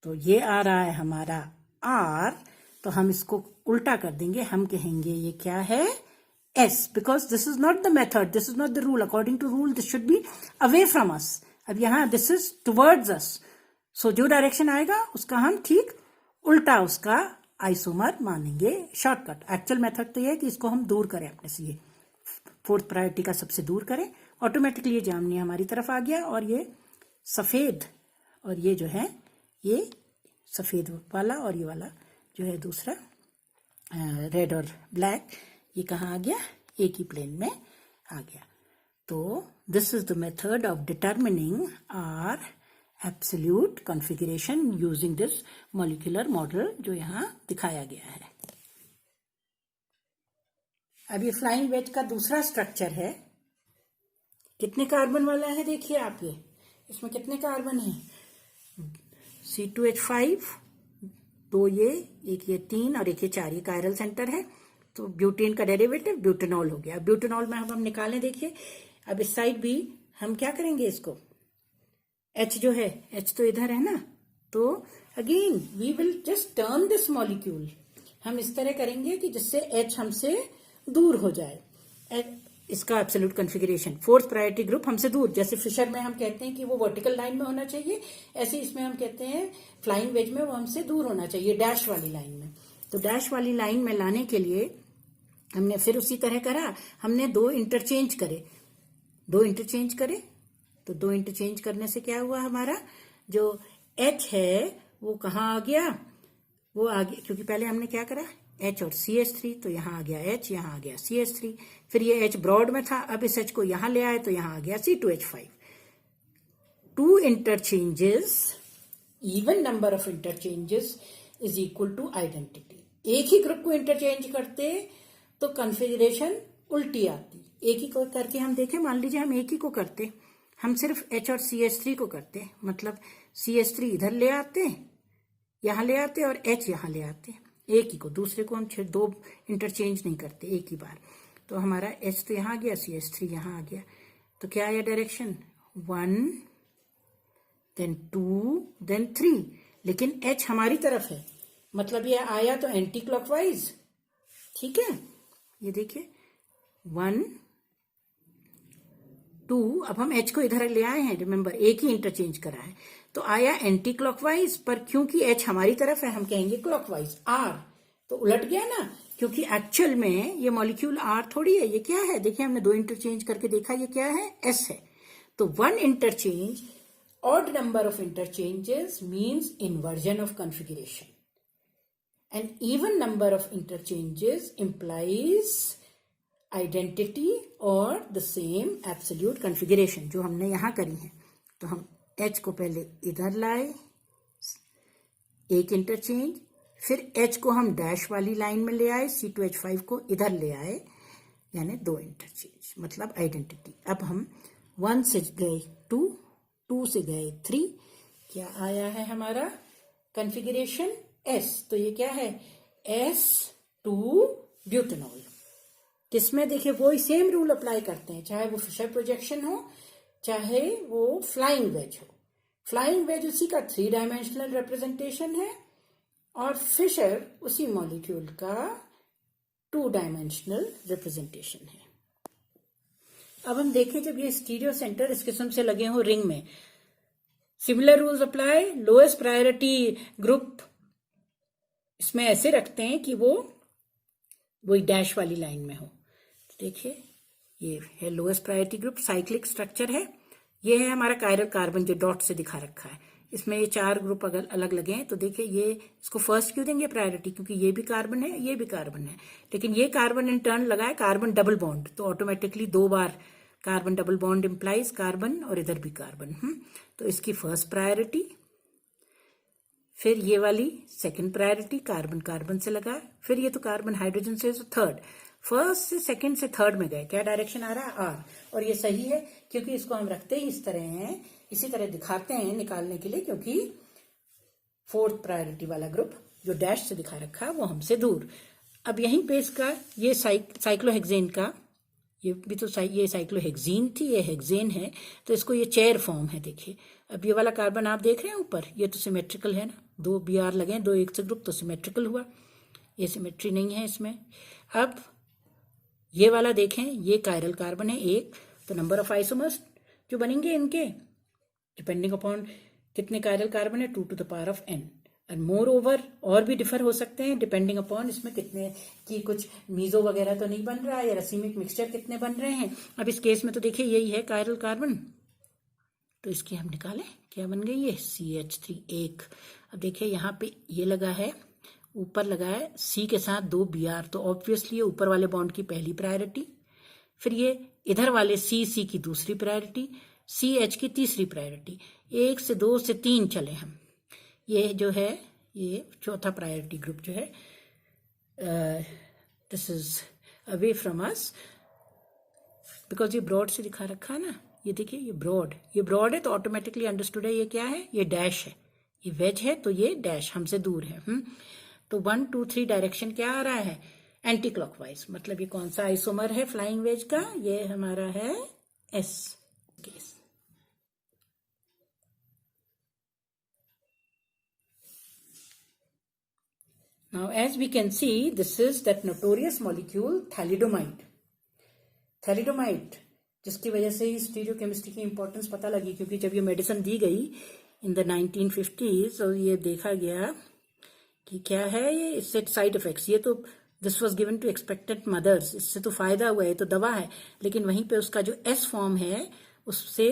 तो ये आ रहा है हमारा R, तो हम इसको उल्टा कर देंगे, हम कहेंगे ये क्या है, S, because this is not the method, this is not the rule, according to rule this should be away from us, अब यहां this is towards us, so जो डायरेक्शन आएगा उसका हम ठीक उल्टा उसका आइसोमर मानेंगे, शॉर्टकट। एक्चुअल मेथड तो ये है कि इसको हम दूर करें अपने से, ये फोर्थ प्रायोरिटी का सबसे दूर करें, ऑटोमेटिकली ये जामनी हमारी तरफ आ गया, और ये सफेद, और ये जो है ये सफेद वाला, और ये वाला जो है दूसरा रेड और ब्लैक, ये कहाँ आ गया, एक ही प्लेन में आ गया। तो this is the method of determining R absolute configuration using this molecular model जो यहाँ दिखाया गया है। अब ये फ्लाइंग वेज का दूसरा स्ट्रक्चर है, कितने कार्बन वाला है देखिए आप, ये इसमें कितने कार्बन है, C2H5, दो ये, एक ये 3 और एक ये 4, ये कायरल सेंटर है, तो ब्यूटेन का डेरिवेटिव ब्यूटेनॉल हो गया। ब्यूटेनॉल में हम निकालें देखिए, अब इस साइड भी हम क्या करेंगे, इसको H जो है, H तो इधर है ना, तो again we will just turn this molecule, हम इस तरह करेंगे कि जिससे H हमसे दूर हो जाए, इसका absolute configuration, fourth priority group हमसे दूर, जैसे फिशर में हम कहते हैं कि वो वर्टिकल लाइन में होना चाहिए, ऐसे इसमें हम कहते हैं फ्लाइंग वेज में वो हमसे दूर होना चाहिए, डैश वाली लाइन में। तो डैश वाली लाइन में लाने के लिए हमने फिर उसी तरह करा, हमने दो इंटरचेंज करे, तो दो इंटरचेंज करने से क्या हुआ, हमारा जो H है वो कहाँ आ गया, वो आ गया, क्योंकि पहले हमने क्या करा, H और CH3, तो यहाँ आ गया H, यहाँ आ गया CH3, फिर ये H ब्रॉड में था, अब इस H को यहाँ ले आए तो यहाँ आ गया C2H5। Two interchanges, even number of interchanges is equal to identity. एक ही ग्रुप को इंटरचेंज करते तो कॉन्फ़िगरेशन उल्टी आती, एक ही को करके हम देखें, मान लीजिए हम एक ही को करते, हम सिर्फ H और CH3 को करते, मतलब CH3 इधर ले आते, यहाँ ले आते, और H यहाँ ले आते, एक ही को, दूसरे को हम दो इंटरचेंज नहीं करते, एक ही बार। तो हमारा H तो यहाँ आ गया, CH3 यहाँ आ गया, तो क्या आया डायरेक्शन, 1 देन 2, देन 3, लेकिन H हमारी तरफ है, मतलब ये आया तो एंटी क्लॉकवाइज। ठीक है, ये देखिए 1, 2, अब हम H को इधर ले आए हैं, रिमेंबर एक ही इंटरचेंज करा है, तो आया एंटी क्लॉकवाइज, पर क्योंकि H हमारी तरफ है हम कहेंगे क्लॉकवाइज। R तो उलट गया ना, क्योंकि एक्चुअल में ये मॉलिक्यूल R थोड़ी है, ये क्या है, देखिए हमने 2 इंटरचेंज करके देखा, ये क्या है, S है। तो 1 interchange, odd number of interchanges means inversion of configuration. An even number of interchanges implies identity or the same absolute configuration, जो हमने यहां करी है। तो हम H को पहले इधर लाए, एक इंटरचेंज, फिर H को हम डैश वाली लाइन में ले आए, C2H5 को इधर ले आए, यानी 2 इंटरचेंज, मतलब आइडेंटिटी। अब हम 1 से गए 2, 2 से गए 3, क्या आया है हमारा कॉन्फ़िगरेशन S। तो ये क्या है, S2 ब्यूटेनॉल। जिसमें देखिए वो ही सेम रूल अप्लाई करते हैं, चाहे वो फिशर प्रोजेक्शन हो, चाहे वो फ्लाइंग वेज हो। फ्लाइंग वेज उसी का 3 डायमेंशनल रिप्रेजेंटेशन है, और फिशर उसी मॉलिक्यूल का 2 डायमेंशनल रिप्रेजेंटेशन है। अब हम देखें, जब ये स्टीरियो सेंटर इस किस्म से लगे हों रिंग में, similar rules apply. Lowest priority group इसमें ऐसे रखते हैं कि वो वही डैश वाली लाइन में हो। तो देखिए ये है lowest priority group, cyclic structure है। ये है हमारा कायरल कार्बन जो डॉट से दिखा रखा है। इसमें ये 4 ग्रुप अगर अलग लगे हैं, तो देखिए ये इसको फर्स्ट क्यों देंगे प्रायोरिटी, क्योंकि ये भी कार्बन है, ये भी कार्बन है, लेकिन ये कार्बन इन टर्न लगा है कार्बन डबल बॉन्ड, तो ऑटोमेटिकली 2 बार carbon double bond implies carbon, और इधर भी कार्बन। तो इसकी फर्स्ट प्रायोरिटी, फिर ये वाली सेकंड प्रायोरिटी, कार्बन कार्बन से लगा, फिर ये तो कार्बन हाइड्रोजन से, तो थर्ड। फर्स्ट से सेकंड से थर्ड में गए, क्या डायरेक्शन आ रहा है, आर, और ये सही है क्योंकि इसको हम रखते ही इस तरह हैं, इसी तरह दिखाते हैं निकालने के लिए, क्योंकि फोर्थ प्रायोरिटी वाला ग्रुप जो डैश से दिखा रखा है वो हमसे दूर। अब यहीं पे इसका ये साइक्लोहेक्सेन का, ये भी तो ये साइक्लोहेक्सीन थी, ये हेक्सेन है, तो इसको ये चेयर फॉर्म है। देखिए अब ये वाला कार्बन आप देख रहे हैं ऊपर, ये तो सिमेट्रिकल है ना, 2 Br लगे हैं, 2 एक से ग्रुप, तो सिमेट्रिकल हुआ, ये सिमेट्री नहीं है इसमें। अब ये वाला देखें, ये कायरल कार्बन है एक, तो नंबर ऑफ आइसोमर्स जो बनेंगे इनके डिपेंडिंग अपॉन कितने कायरल कार्बन है, 2 to the power of n, and more over और भी डिफर हो सकते हैं डिपेंडिंग अपॉन इसमें कितने की कुछ मीजो वगैरह तो नहीं बन रहा है, या रसीमिक मिक्सचर कितने बन रहे हैं। अब इस केस में तो देखिए यही है कायरल कार्बन, तो इसकी हम निकालें, क्या बन गई है, CH3 एक। अब देखिए यहाँ पे ये लगा है, ऊपर लगा है C के साथ 2 Br, तो ऑब्वियसली ये ऊपर वाले बॉन्ड की पहली प्रायोरिटी, फिर ये इधर वाले C की दूसरी प्रायोरिटी, CH की तीसरी प्रायोरिटी, 1 से 2 से 3 चले हम, ये जो है ये चौथा प्रायोरिटी ग्रुप जो है, this is away from us, because ये ब्रॉड से दिखा रखा है ना, ये देखिए ये ब्रॉड है, तो ऑटोमेटिकली अंडरस्टूड है ये क्या है, ये डैश है, ये वेज है, तो ये डैश हमसे दूर है। तो 1, 2, 3 डायरेक्शन क्या आ रहा है, एंटी क्लॉकवाइज, मतलब ये कौन सा आइसोमर है फ्लाइंग वेज का, ये हमारा है S case. Now, as we can see, this is that notorious molecule thalidomide. Thalidomide, जिसकी वजह से ही स्टीरियोकेमिस्ट्री की इंपॉर्टेंस पता लगी, क्योंकि जब ये मेडिसिन दी गई इन द 1950s, और ये देखा गया कि क्या है ये, इससे साइड इफेक्ट्स, ये तो this was given to expectant mothers, इससे तो फायदा हुआ है, तो दवा है, लेकिन वहीं पे उसका जो S फॉर्म है, उससे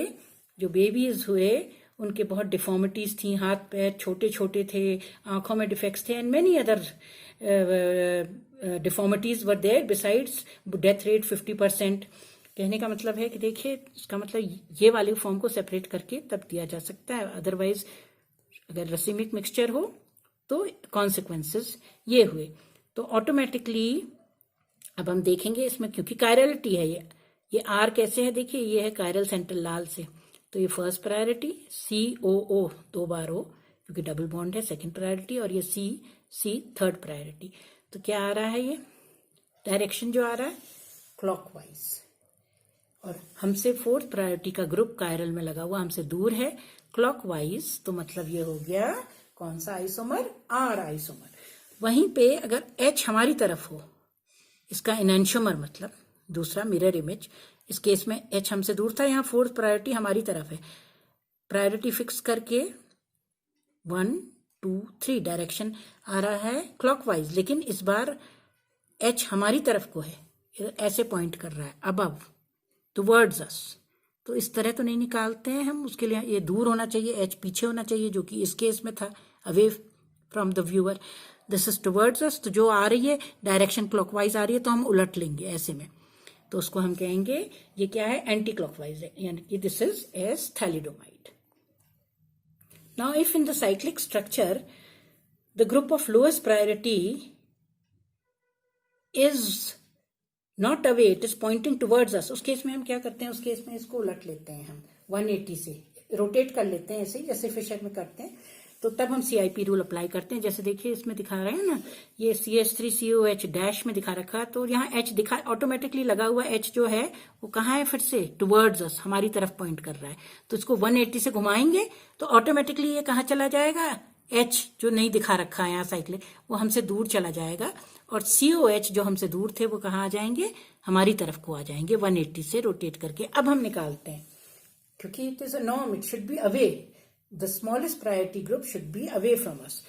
जो बेबीज हुए उनके बहुत डिफॉर्मिटीज थी, हाथ पैर छोटे छोटे थे, आंखों में डिफेक्ट्स थे, and many other deformities were there, besides death rate 50%। कहने का मतलब है कि देखिए, इसका मतलब ये वाले फॉर्म को सेपरेट करके तब दिया जा सकता है, अदरवाइज अगर रसीमिक मिक्सचर हो तो कॉन्सिक्वेंसेस ये हुए। तो ऑटोमेटिकली अब हम देखेंगे इसमें, क्योंकि कायरलिटी है ये R कैसे है, देखिए ये है कायरल सेंटर लाल से, तो ये फर्स्ट प्रायोरिटी, COO 2 बार O क्योंकि डबल बॉन्ड है, सेकंड प्रायोरिटी, और ये C थर्ड प्रायोरिटी। तो क्या आ रहा है, ये डायरेक्शन जो आ रहा है क्लॉकवाइज, और हमसे फोर्थ प्रायोरिटी का ग्रुप कायरल में लगा हुआ हमसे दूर है, क्लॉकवाइज, तो मतलब ये हो गया कौन सा आइसोमर, आर आइसोमर। वहीं पे अगर एच हमारी तरफ हो, इसका एनेंशियोमर मतलब दूसरा मिरर इमेज, इस केस में एच हमसे दूर था, यहाँ फोर्थ प्रायोरिटी हमारी तरफ है। प्रायोरिटी फिक्स करके 1 2 3 डायरेक्शन आ रहा है क्लॉकवाइज, लेकिन इस बार एच हमारी तरफ को है, ऐसे पॉइंट कर रहा है अबव टुवर्ड्स अस। तो इस तरह तो नहीं निकालते हैं हम, उसके लिए ये दूर होना चाहिए, एच पीछे होना चाहिए, जो कि इस केस में था away from the viewer. This is towards अस, तो जो आ रही है डायरेक्शन क्लॉकवाइज आ रही है, तो हम उलट लेंगे ऐसे में, तो उसको हम कहेंगे ये क्या है, एंटी क्लॉकवाइज है, यानी कि this is S thalidomide. Now if in the cyclic structure the group of lowest priority is not away, it is pointing towards अस, उस केस में हम क्या करते हैं, उस केस में इसको उलट लेते हैं हम 180 से, रोटेट कर लेते हैं ऐसे ही जैसे फिशर में करते हैं। तो तब हम CIP रूल अप्लाई करते हैं। जैसे देखिए इसमें दिखा रहे हैं ना, ये CH3COH डैश में दिखा रखा, तो यहाँ H दिखा ऑटोमेटिकली लगा हुआ, H जो है वो कहाँ है, फिर से टुवर्ड्स अस, हमारी तरफ पॉइंट कर रहा है। तो इसको 180 से घुमाएंगे तो ऑटोमेटिकली ये कहाँ चला जाएगा, H जो नहीं दिखा रखा है यहाँ साइक्लिक, वो हमसे दूर चला जाएगा, और COH जो हमसे दूर थे वो कहाँ आ जाएंगे, हमारी तरफ को आ जाएंगे 180 से रोटेट करके। अब हम निकालते हैं, क्योंकि it is a norm, it should be away, the smallest priority group should be away from us,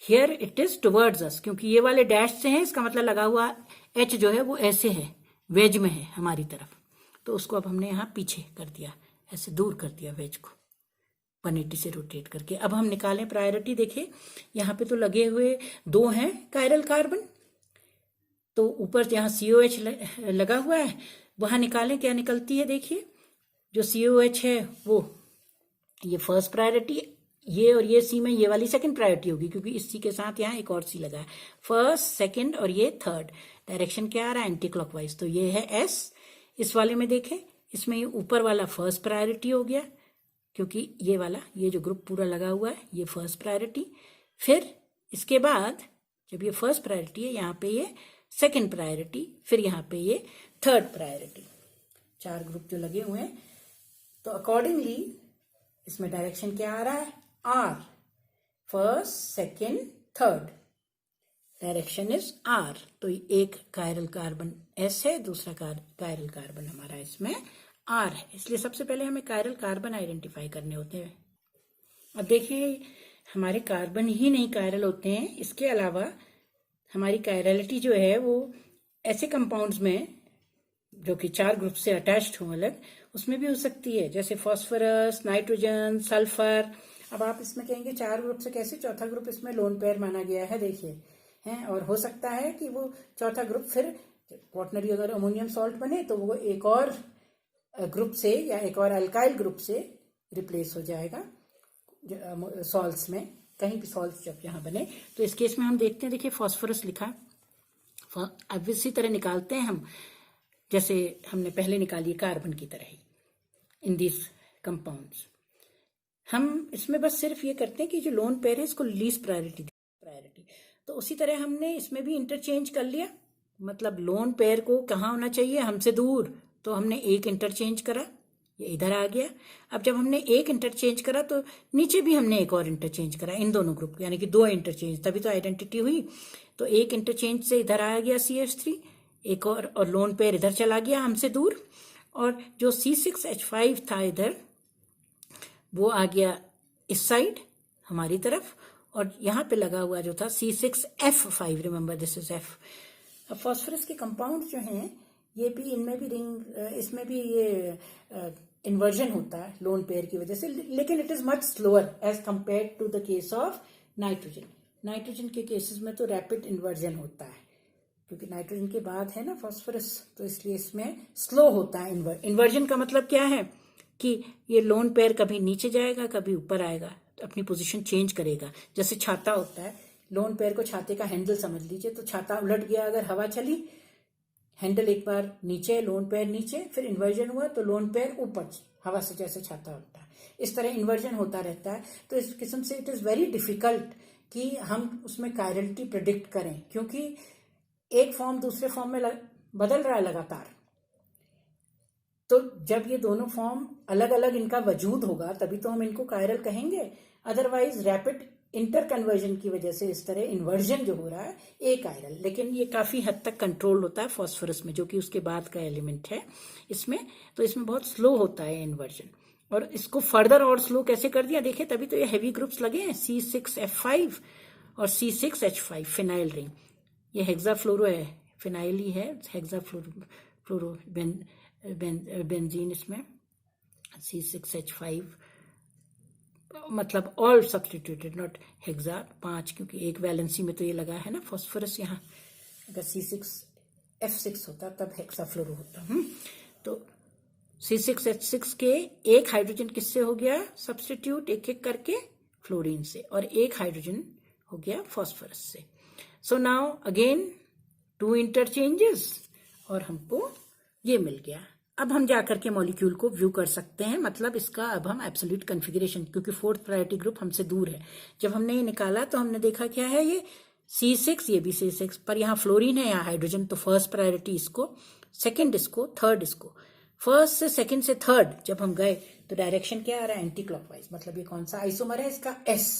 here it is towards अस, क्योंकि ये वाले डैश से है, इसका मतलब लगा हुआ H जो है वो ऐसे है, वेज में है हमारी तरफ, तो उसको अब हमने यहाँ पीछे कर दिया, ऐसे दूर कर दिया वेज को 180 से रोटेट करके। अब हम निकालें प्रायोरिटी, देखिए यहाँ पे तो लगे हुए 2 हैं कायरल कार्बन, तो ऊपर जहाँ COH लगा हुआ है वहां निकालें, क्या निकलती है, देखिए जो COH है वो ये फर्स्ट प्रायोरिटी, ये और ये C में ये वाली सेकंड प्रायोरिटी होगी, क्योंकि इस C के साथ यहाँ एक और C लगा है, फर्स्ट सेकंड और ये थर्ड, डायरेक्शन क्या आ रहा है, एंटी क्लॉकवाइज, तो ये है S। इस वाले में देखें, इसमें ये ऊपर वाला फर्स्ट प्रायोरिटी हो गया, क्योंकि ये वाला, ये जो ग्रुप पूरा लगा हुआ है ये फर्स्ट प्रायोरिटी, फिर इसके बाद जब ये फर्स्ट प्रायोरिटी है, यहाँ पे ये सेकंड प्रायोरिटी, फिर यहाँ पे ये थर्ड प्रायोरिटी, 4 ग्रुप जो लगे हुए हैं। तो अकॉर्डिंगली इसमें डायरेक्शन क्या आ रहा है, R, first second third, direction is R। तो एक कायरल कार्बन S है, दूसरा कायरल कार्बन हमारा इसमें R है, इसलिए सबसे पहले हमें कायरल कार्बन आइडेंटिफाई करने होते हैं। अब देखिए हमारे कार्बन ही नहीं कायरल होते हैं, इसके अलावा हमारी कायरलिटी जो है वो ऐसे कंपाउंड्स में जो कि 4 ग्रुप से अटैच्ड हो अलग, उसमें भी हो सकती है, जैसे फास्फोरस, नाइट्रोजन, सल्फर। अब आप इसमें कहेंगे 4 ग्रुप से कैसे, चौथा ग्रुप इसमें लोन पेयर माना गया है, देखिए हैं, और हो सकता है कि वो चौथा ग्रुप फिर क्वाटनरी अगर अमोनियम सॉल्ट बने तो वो एक और ग्रुप से या एक और अल्काइल ग्रुप से रिप्लेस हो जाएगा सॉल्ट्स में, कहीं भी सॉल्ट्स जब यहाँ बने। तो इस केस में हम देखते हैं, देखिए फास्फोरस लिखा, अब इसी तरह निकालते हैं हम जैसे हमने पहले निकाली कार्बन की तरह ही इन दिस कंपाउंड्स। हम इसमें बस सिर्फ ये करते हैं कि जो लोन पेयर है इसको लीस्ट प्रायोरिटी, तो उसी तरह हमने इसमें भी इंटरचेंज कर लिया, मतलब लोन पेयर को कहाँ होना चाहिए, हमसे दूर, तो हमने एक इंटरचेंज करा, ये इधर आ गया। अब जब हमने एक इंटरचेंज करा तो नीचे भी हमने एक और इंटरचेंज करा, इन दोनों ग्रुप यानी कि 2 इंटरचेंज, तभी तो आइडेंटिटी हुई। तो एक इंटरचेंज से इधर आ गया CH3, एक और लोन पेयर इधर चला गया हमसे दूर, और जो C6H5 था इधर वो आ गया इस साइड हमारी तरफ, और यहाँ पे लगा हुआ जो था C6F5, remember this is F। अब फास्फोरस के कंपाउंड जो हैं ये भी, इनमें भी रिंग, इसमें भी ये इन्वर्जन होता है लोन पेयर की वजह से, लेकिन it is much slower as compare to the case of nitrogen. Nitrogen के केसेस में तो रैपिड इन्वर्जन होता है, क्योंकि नाइट्रोजन के बाद है ना फास्फोरस, तो इसलिए इसमें स्लो होता है इन्वर्जन का मतलब क्या है कि ये लोन पेयर कभी नीचे जाएगा कभी ऊपर आएगा, तो अपनी पोजीशन चेंज करेगा। जैसे छाता होता है, लोन पेयर को छाते का हैंडल समझ लीजिए, तो छाता उलट गया अगर हवा चली, हैंडल एक बार नीचे, लोन पेयर नीचे, फिर इन्वर्जन हुआ तो लोन पेयर ऊपर, हवा से जैसे छाता होता है, इस तरह इन्वर्जन होता रहता है। तो इस किस्म से इट इज वेरी डिफिकल्ट कि हम उसमें कायरलिटी प्रिडिक्ट करें, क्योंकि एक फॉर्म दूसरे फॉर्म में बदल रहा है लगातार। तो जब ये दोनों फॉर्म अलग अलग इनका वजूद होगा तभी तो हम इनको कायरल कहेंगे, अदरवाइज रैपिड इंटर कन्वर्जन की वजह से इस तरह इन्वर्जन जो हो रहा है ए कायरल। लेकिन ये काफी हद तक कंट्रोल होता है फॉस्फोरस में, जो कि उसके बाद का एलिमेंट है इसमें, तो इसमें बहुत स्लो होता है इन्वर्जन। और इसको फर्दर और स्लो कैसे कर दिया देखिए, तभी तो ये हैवी ग्रुप्स लगे हैं, C6F5 और C6H5 फिनाइल रिंग। ये हेक्साफ्लोरो है, फिनाइल ही है, हेक्साफ्लोरो बेंजीन इसमें C6H5, मतलब ऑल सब्सटीट्यूटेड नॉट हेक्सा 5, क्योंकि एक वैलेंसी में तो ये लगा है ना फॉस्फोरस यहाँ। अगर C6F6 होता तब हेक्साफ्लोरो होता। तो C6H6 के एक हाइड्रोजन किससे हो गया सब्सटीट्यूट, एक एक करके फ्लोरीन से, और एक हाइड्रोजन हो गया फॉस्फोरस से। सो नाउ अगेन 2 इंटरचेंजेस और हमको ये मिल गया। अब हम जाकर के मॉलिक्यूल को व्यू कर सकते हैं, मतलब इसका अब हम एब्सोल्यूट कॉन्फ़िगरेशन, क्योंकि 4th प्रायोरिटी ग्रुप हमसे दूर है। जब हमने ये निकाला तो हमने देखा क्या है, ये C6, ये भी C6, पर यहाँ फ्लोरीन है, यहाँ हाइड्रोजन, तो 1st प्रायोरिटी इसको, 2nd इसको, 3rd इसको। 1st से 2nd से 3rd जब हम गए तो डायरेक्शन क्या आ रहा है, एंटी क्लॉकवाइज। मतलब ये कौन सा आइसोमर है इसका, S।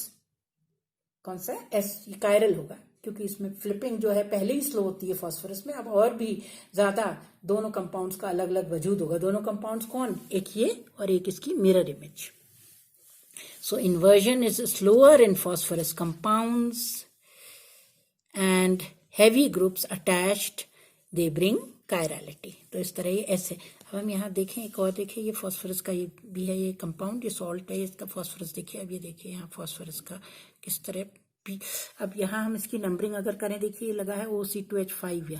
कौन सा है, S। ये कायरल होगा, क्योंकि इसमें फ्लिपिंग जो है पहले ही स्लो होती है फॉस्फोरस में, अब और भी ज्यादा दोनों कंपाउंड्स का अलग अलग वजूद होगा। दोनों कंपाउंड्स कौन, एक ये और एक इसकी mirror image. So inversion is slower in phosphorus compounds and heavy groups attached they bring chirality. तो इस तरह ये ऐसे। अब हम यहाँ देखें, एक और देखें, ये फॉस्फोरस का ये भी है, ये कंपाउंड, ये सॉल्ट है, इसका फॉस्फोरस देखिए। अब ये देखिए यहाँ फॉस्फोरस का किस तरह। अब यहाँ हम इसकी नंबरिंग अगर करें, देखिए ये लगा है OC2H5,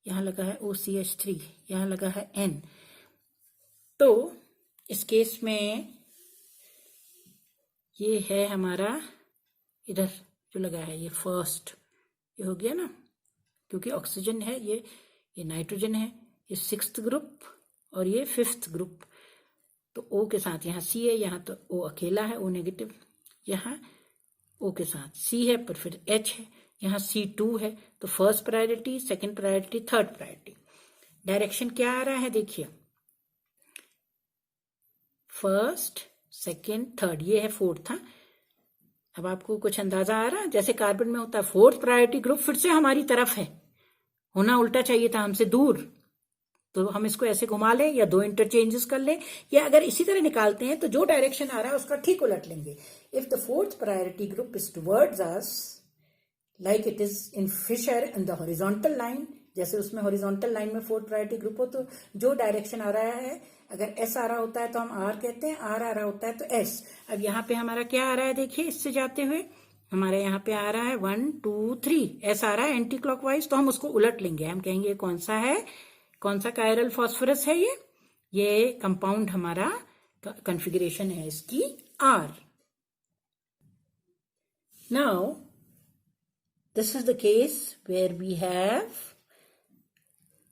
यहाँ लगा है OCH3, यहाँ लगा है N। तो इस केस में ये है हमारा, इधर जो लगा है ये फर्स्ट, ये हो गया ना, क्योंकि ऑक्सीजन है, ये नाइट्रोजन है, ये 6th ग्रुप और ये 5th ग्रुप। तो O के साथ यहाँ C है, यहाँ तो O अकेला है, O नेगेटिव, यहाँ O के साथ C है, पर फिर H है, यहाँ C2 है। तो 1st priority, 2nd priority, 3rd priority. Direction क्या आ रहा है देखिए, 1st, 2nd, 3rd, ये है 4th। था अब आपको कुछ अंदाजा आ रहा है, जैसे कार्बन में होता है 4th प्रायोरिटी ग्रुप फिर से हमारी तरफ है, होना उल्टा चाहिए था, हमसे दूर। तो हम इसको ऐसे घुमा लें या 2 इंटरचेंजेस कर लें, या अगर इसी तरह निकालते हैं तो जो डायरेक्शन आ रहा है उसका ठीक उलट लेंगे। If the 4th priority group is towards us like it is in Fischer in the horizontal line, जैसे उसमें हॉरिजॉन्टल लाइन में 4th प्रायोरिटी ग्रुप हो, तो जो डायरेक्शन आ रहा है, अगर S आ रहा होता है तो हम R कहते हैं, R आ रहा होता है तो S। अब यहाँ पे हमारा क्या आ रहा है देखिए, इससे जाते हुए हमारे यहाँ पे आ रहा है 1 2 3, S आ रहा है एंटी क्लॉकवाइज, तो हम उसको उलट लेंगे। हम कहेंगे कौन सा है, कौन सा कायरल फॉस्फोरस है, ये कंपाउंड हमारा कॉन्फ़िगरेशन है इसकी R। Now this is the case where we have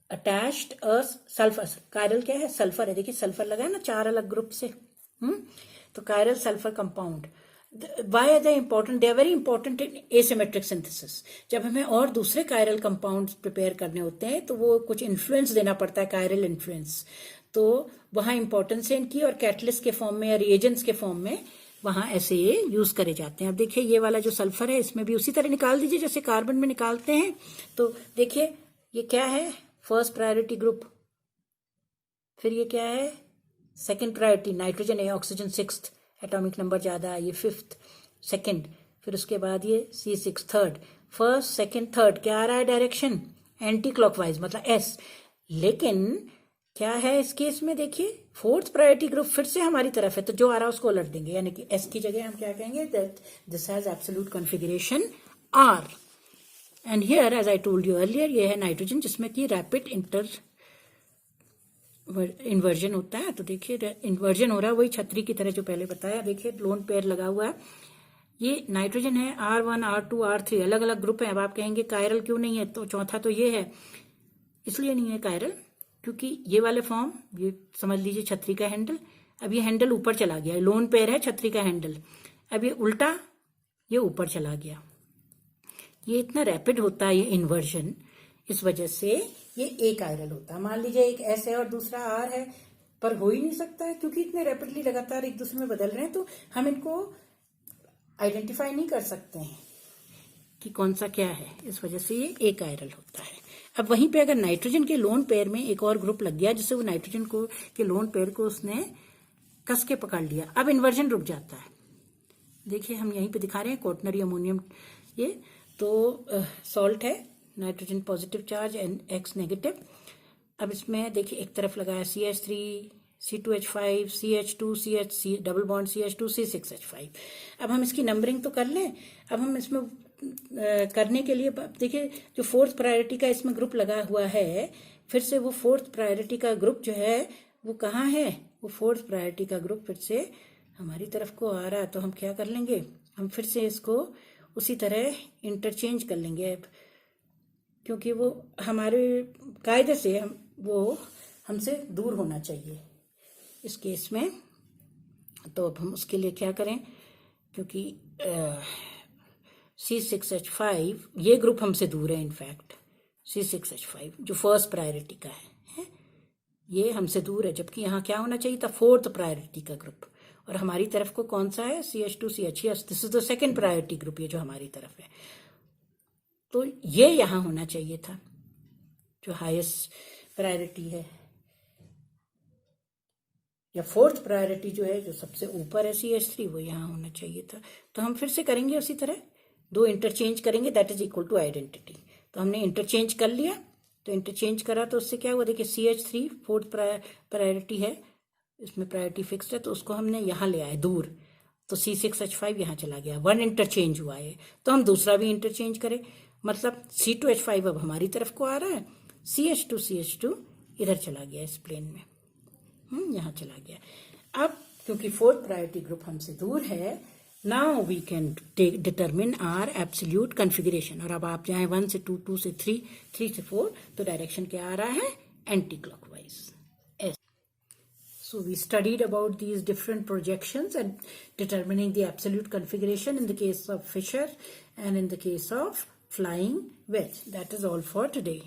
attached a sulphur. Chiral क्या है, सल्फर है, देखिए सल्फर लगा है ना 4 अलग ग्रुप से। तो chiral sulphur compound, why are they important? They are very important in asymmetric synthesis. जब हमें और दूसरे कायरल कंपाउंड्स प्रिपेयर करने होते हैं तो वो कुछ इन्फ्लुएंस देना पड़ता है, कायरल इन्फ्लुएंस, तो वहाँ इंपॉर्टेंस है इनकी, और कैटलिस्ट के फॉर्म में या रिएजेंट्स के फॉर्म में वहाँ ऐसे ये यूज करे जाते हैं। अब देखिए ये वाला जो सल्फर है, इसमें भी उसी तरह निकाल दीजिए जैसे कार्बन में निकालते हैं। तो देखिए ये क्या है, 1st प्रायोरिटी ग्रुप, फिर ये क्या है 2nd प्रायोरिटी, नाइट्रोजन है, ऑक्सीजन 6th, एटॉमिक नंबर ज्यादा है, ये 5th, 2nd, फिर उसके बाद ये C6 3rd। 1st, 2nd, 3rd क्या आ रहा है डायरेक्शन, एंटी क्लॉकवाइज, मतलब S। लेकिन क्या है इस केस में देखिए 4th प्रायोरिटी ग्रुप फिर से हमारी तरफ है, तो जो आ रहा है उसको उलट देंगे, यानी कि S की जगह हम क्या कहेंगे, that this has absolute configuration R। And here as I told you earlier, ये है नाइट्रोजन जिसमें कि रैपिड इन्वर्जन होता है। तो देखिए इन्वर्जन हो रहा है वही छतरी की तरह जो पहले बताया, देखिए लोन पेयर लगा हुआ है, ये नाइट्रोजन है, R1 R2 R3 अलग अलग ग्रुप है। अब आप कहेंगे कायरल क्यों नहीं है, तो चौथा तो ये है, इसलिए नहीं है कायरल क्योंकि ये वाले फॉर्म, ये समझ लीजिए छतरी का हैंडल, अब ये हैंडल ऊपर चला गया, लोन पेयर है छतरी का हैंडल, अब ये उल्टा ये ऊपर चला गया। ये इतना रैपिड होता है ये इन्वर्जन, इस वजह से ये एक कायरल होता है। मान लीजिए एक S है और दूसरा R है, पर हो ही नहीं सकता है क्योंकि इतने रैपिडली लगातार एक दूसरे में बदल रहे हैं, तो हम इनको आइडेंटिफाई नहीं कर सकते हैं कि कौन सा क्या है। इस वजह से ये एक कायरल होता है। अब वहीं पे अगर नाइट्रोजन के लोन पेयर में एक और ग्रुप लग गया, जिससे वो नाइट्रोजन को के लोन पेयर को उसने कस के पकड़ लिया, अब इन्वर्जन रुक जाता है। देखिए हम यहीं पे दिखा रहे हैं क्वाटनरी अमोनियम, ये तो सॉल्ट है, nitrogen positive charge and X negative. अब इसमें देखिए एक तरफ लगाया CH3 C2H5 CH2 CH double bond CH2 C6H5। अब हम इसकी नंबरिंग तो कर लें। अब हम इसमें करने के लिए देखिए जो फोर्थ प्रायोरिटी का इसमें ग्रुप लगा हुआ है, फिर से वो फोर्थ प्रायोरिटी का ग्रुप जो है वो कहाँ है, वो फोर्थ प्रायोरिटी का ग्रुप फिर से हमारी तरफ को आ रहा है। तो हम क्या कर लेंगे, हम फिर से इसको उसी तरह इंटरचेंज कर लेंगे अब, क्योंकि वो हमारे कायदे से वो हमसे दूर होना चाहिए इस केस में। तो अब हम उसके लिए क्या करें, क्योंकि C6H5 ये ग्रुप हमसे दूर है, इनफैक्ट C6H5 जो फर्स्ट प्रायोरिटी का है ये हमसे दूर है, जबकि यहाँ क्या होना चाहिए था, फोर्थ प्रायोरिटी का ग्रुप। और हमारी तरफ को कौन सा है, CH2 CH, this is the second priority group, ये जो हमारी तरफ है। तो ये यहां होना चाहिए था, जो हाईएस्ट प्रायोरिटी है या फोर्थ प्रायोरिटी जो है, जो सबसे ऊपर है CH3, वो यहां होना चाहिए था। तो हम फिर से करेंगे उसी तरह, दो इंटरचेंज करेंगे, that is equal to identity. तो हमने इंटरचेंज कर लिया, तो इंटरचेंज करा तो उससे क्या हुआ, देखिए CH3 फोर्थ प्रायोरिटी है, इसमें प्रायोरिटी फिक्स्ड है, तो उसको हमने यहाँ ले आए दूर, तो C6H5 यहाँ चला गया, वन इंटरचेंज हुआ है। तो हम दूसरा भी इंटरचेंज करें, मतलब C2H5 अब हमारी तरफ को आ रहा है, CH2 इधर चला गया इस प्लेन में, यहाँ चला गया। अब क्योंकि फोर्थ प्रायोरिटी ग्रुप हमसे दूर है, now we can determine R absolute configuration. और अब आप जाएं 1 से 2, 2 से 3, 3 से 4, तो डायरेक्शन क्या आ रहा है, anti clockwise. So we studied about these different projections and determining the absolute configuration in the case of Fisher and in the case of flying wedge. That is all for today.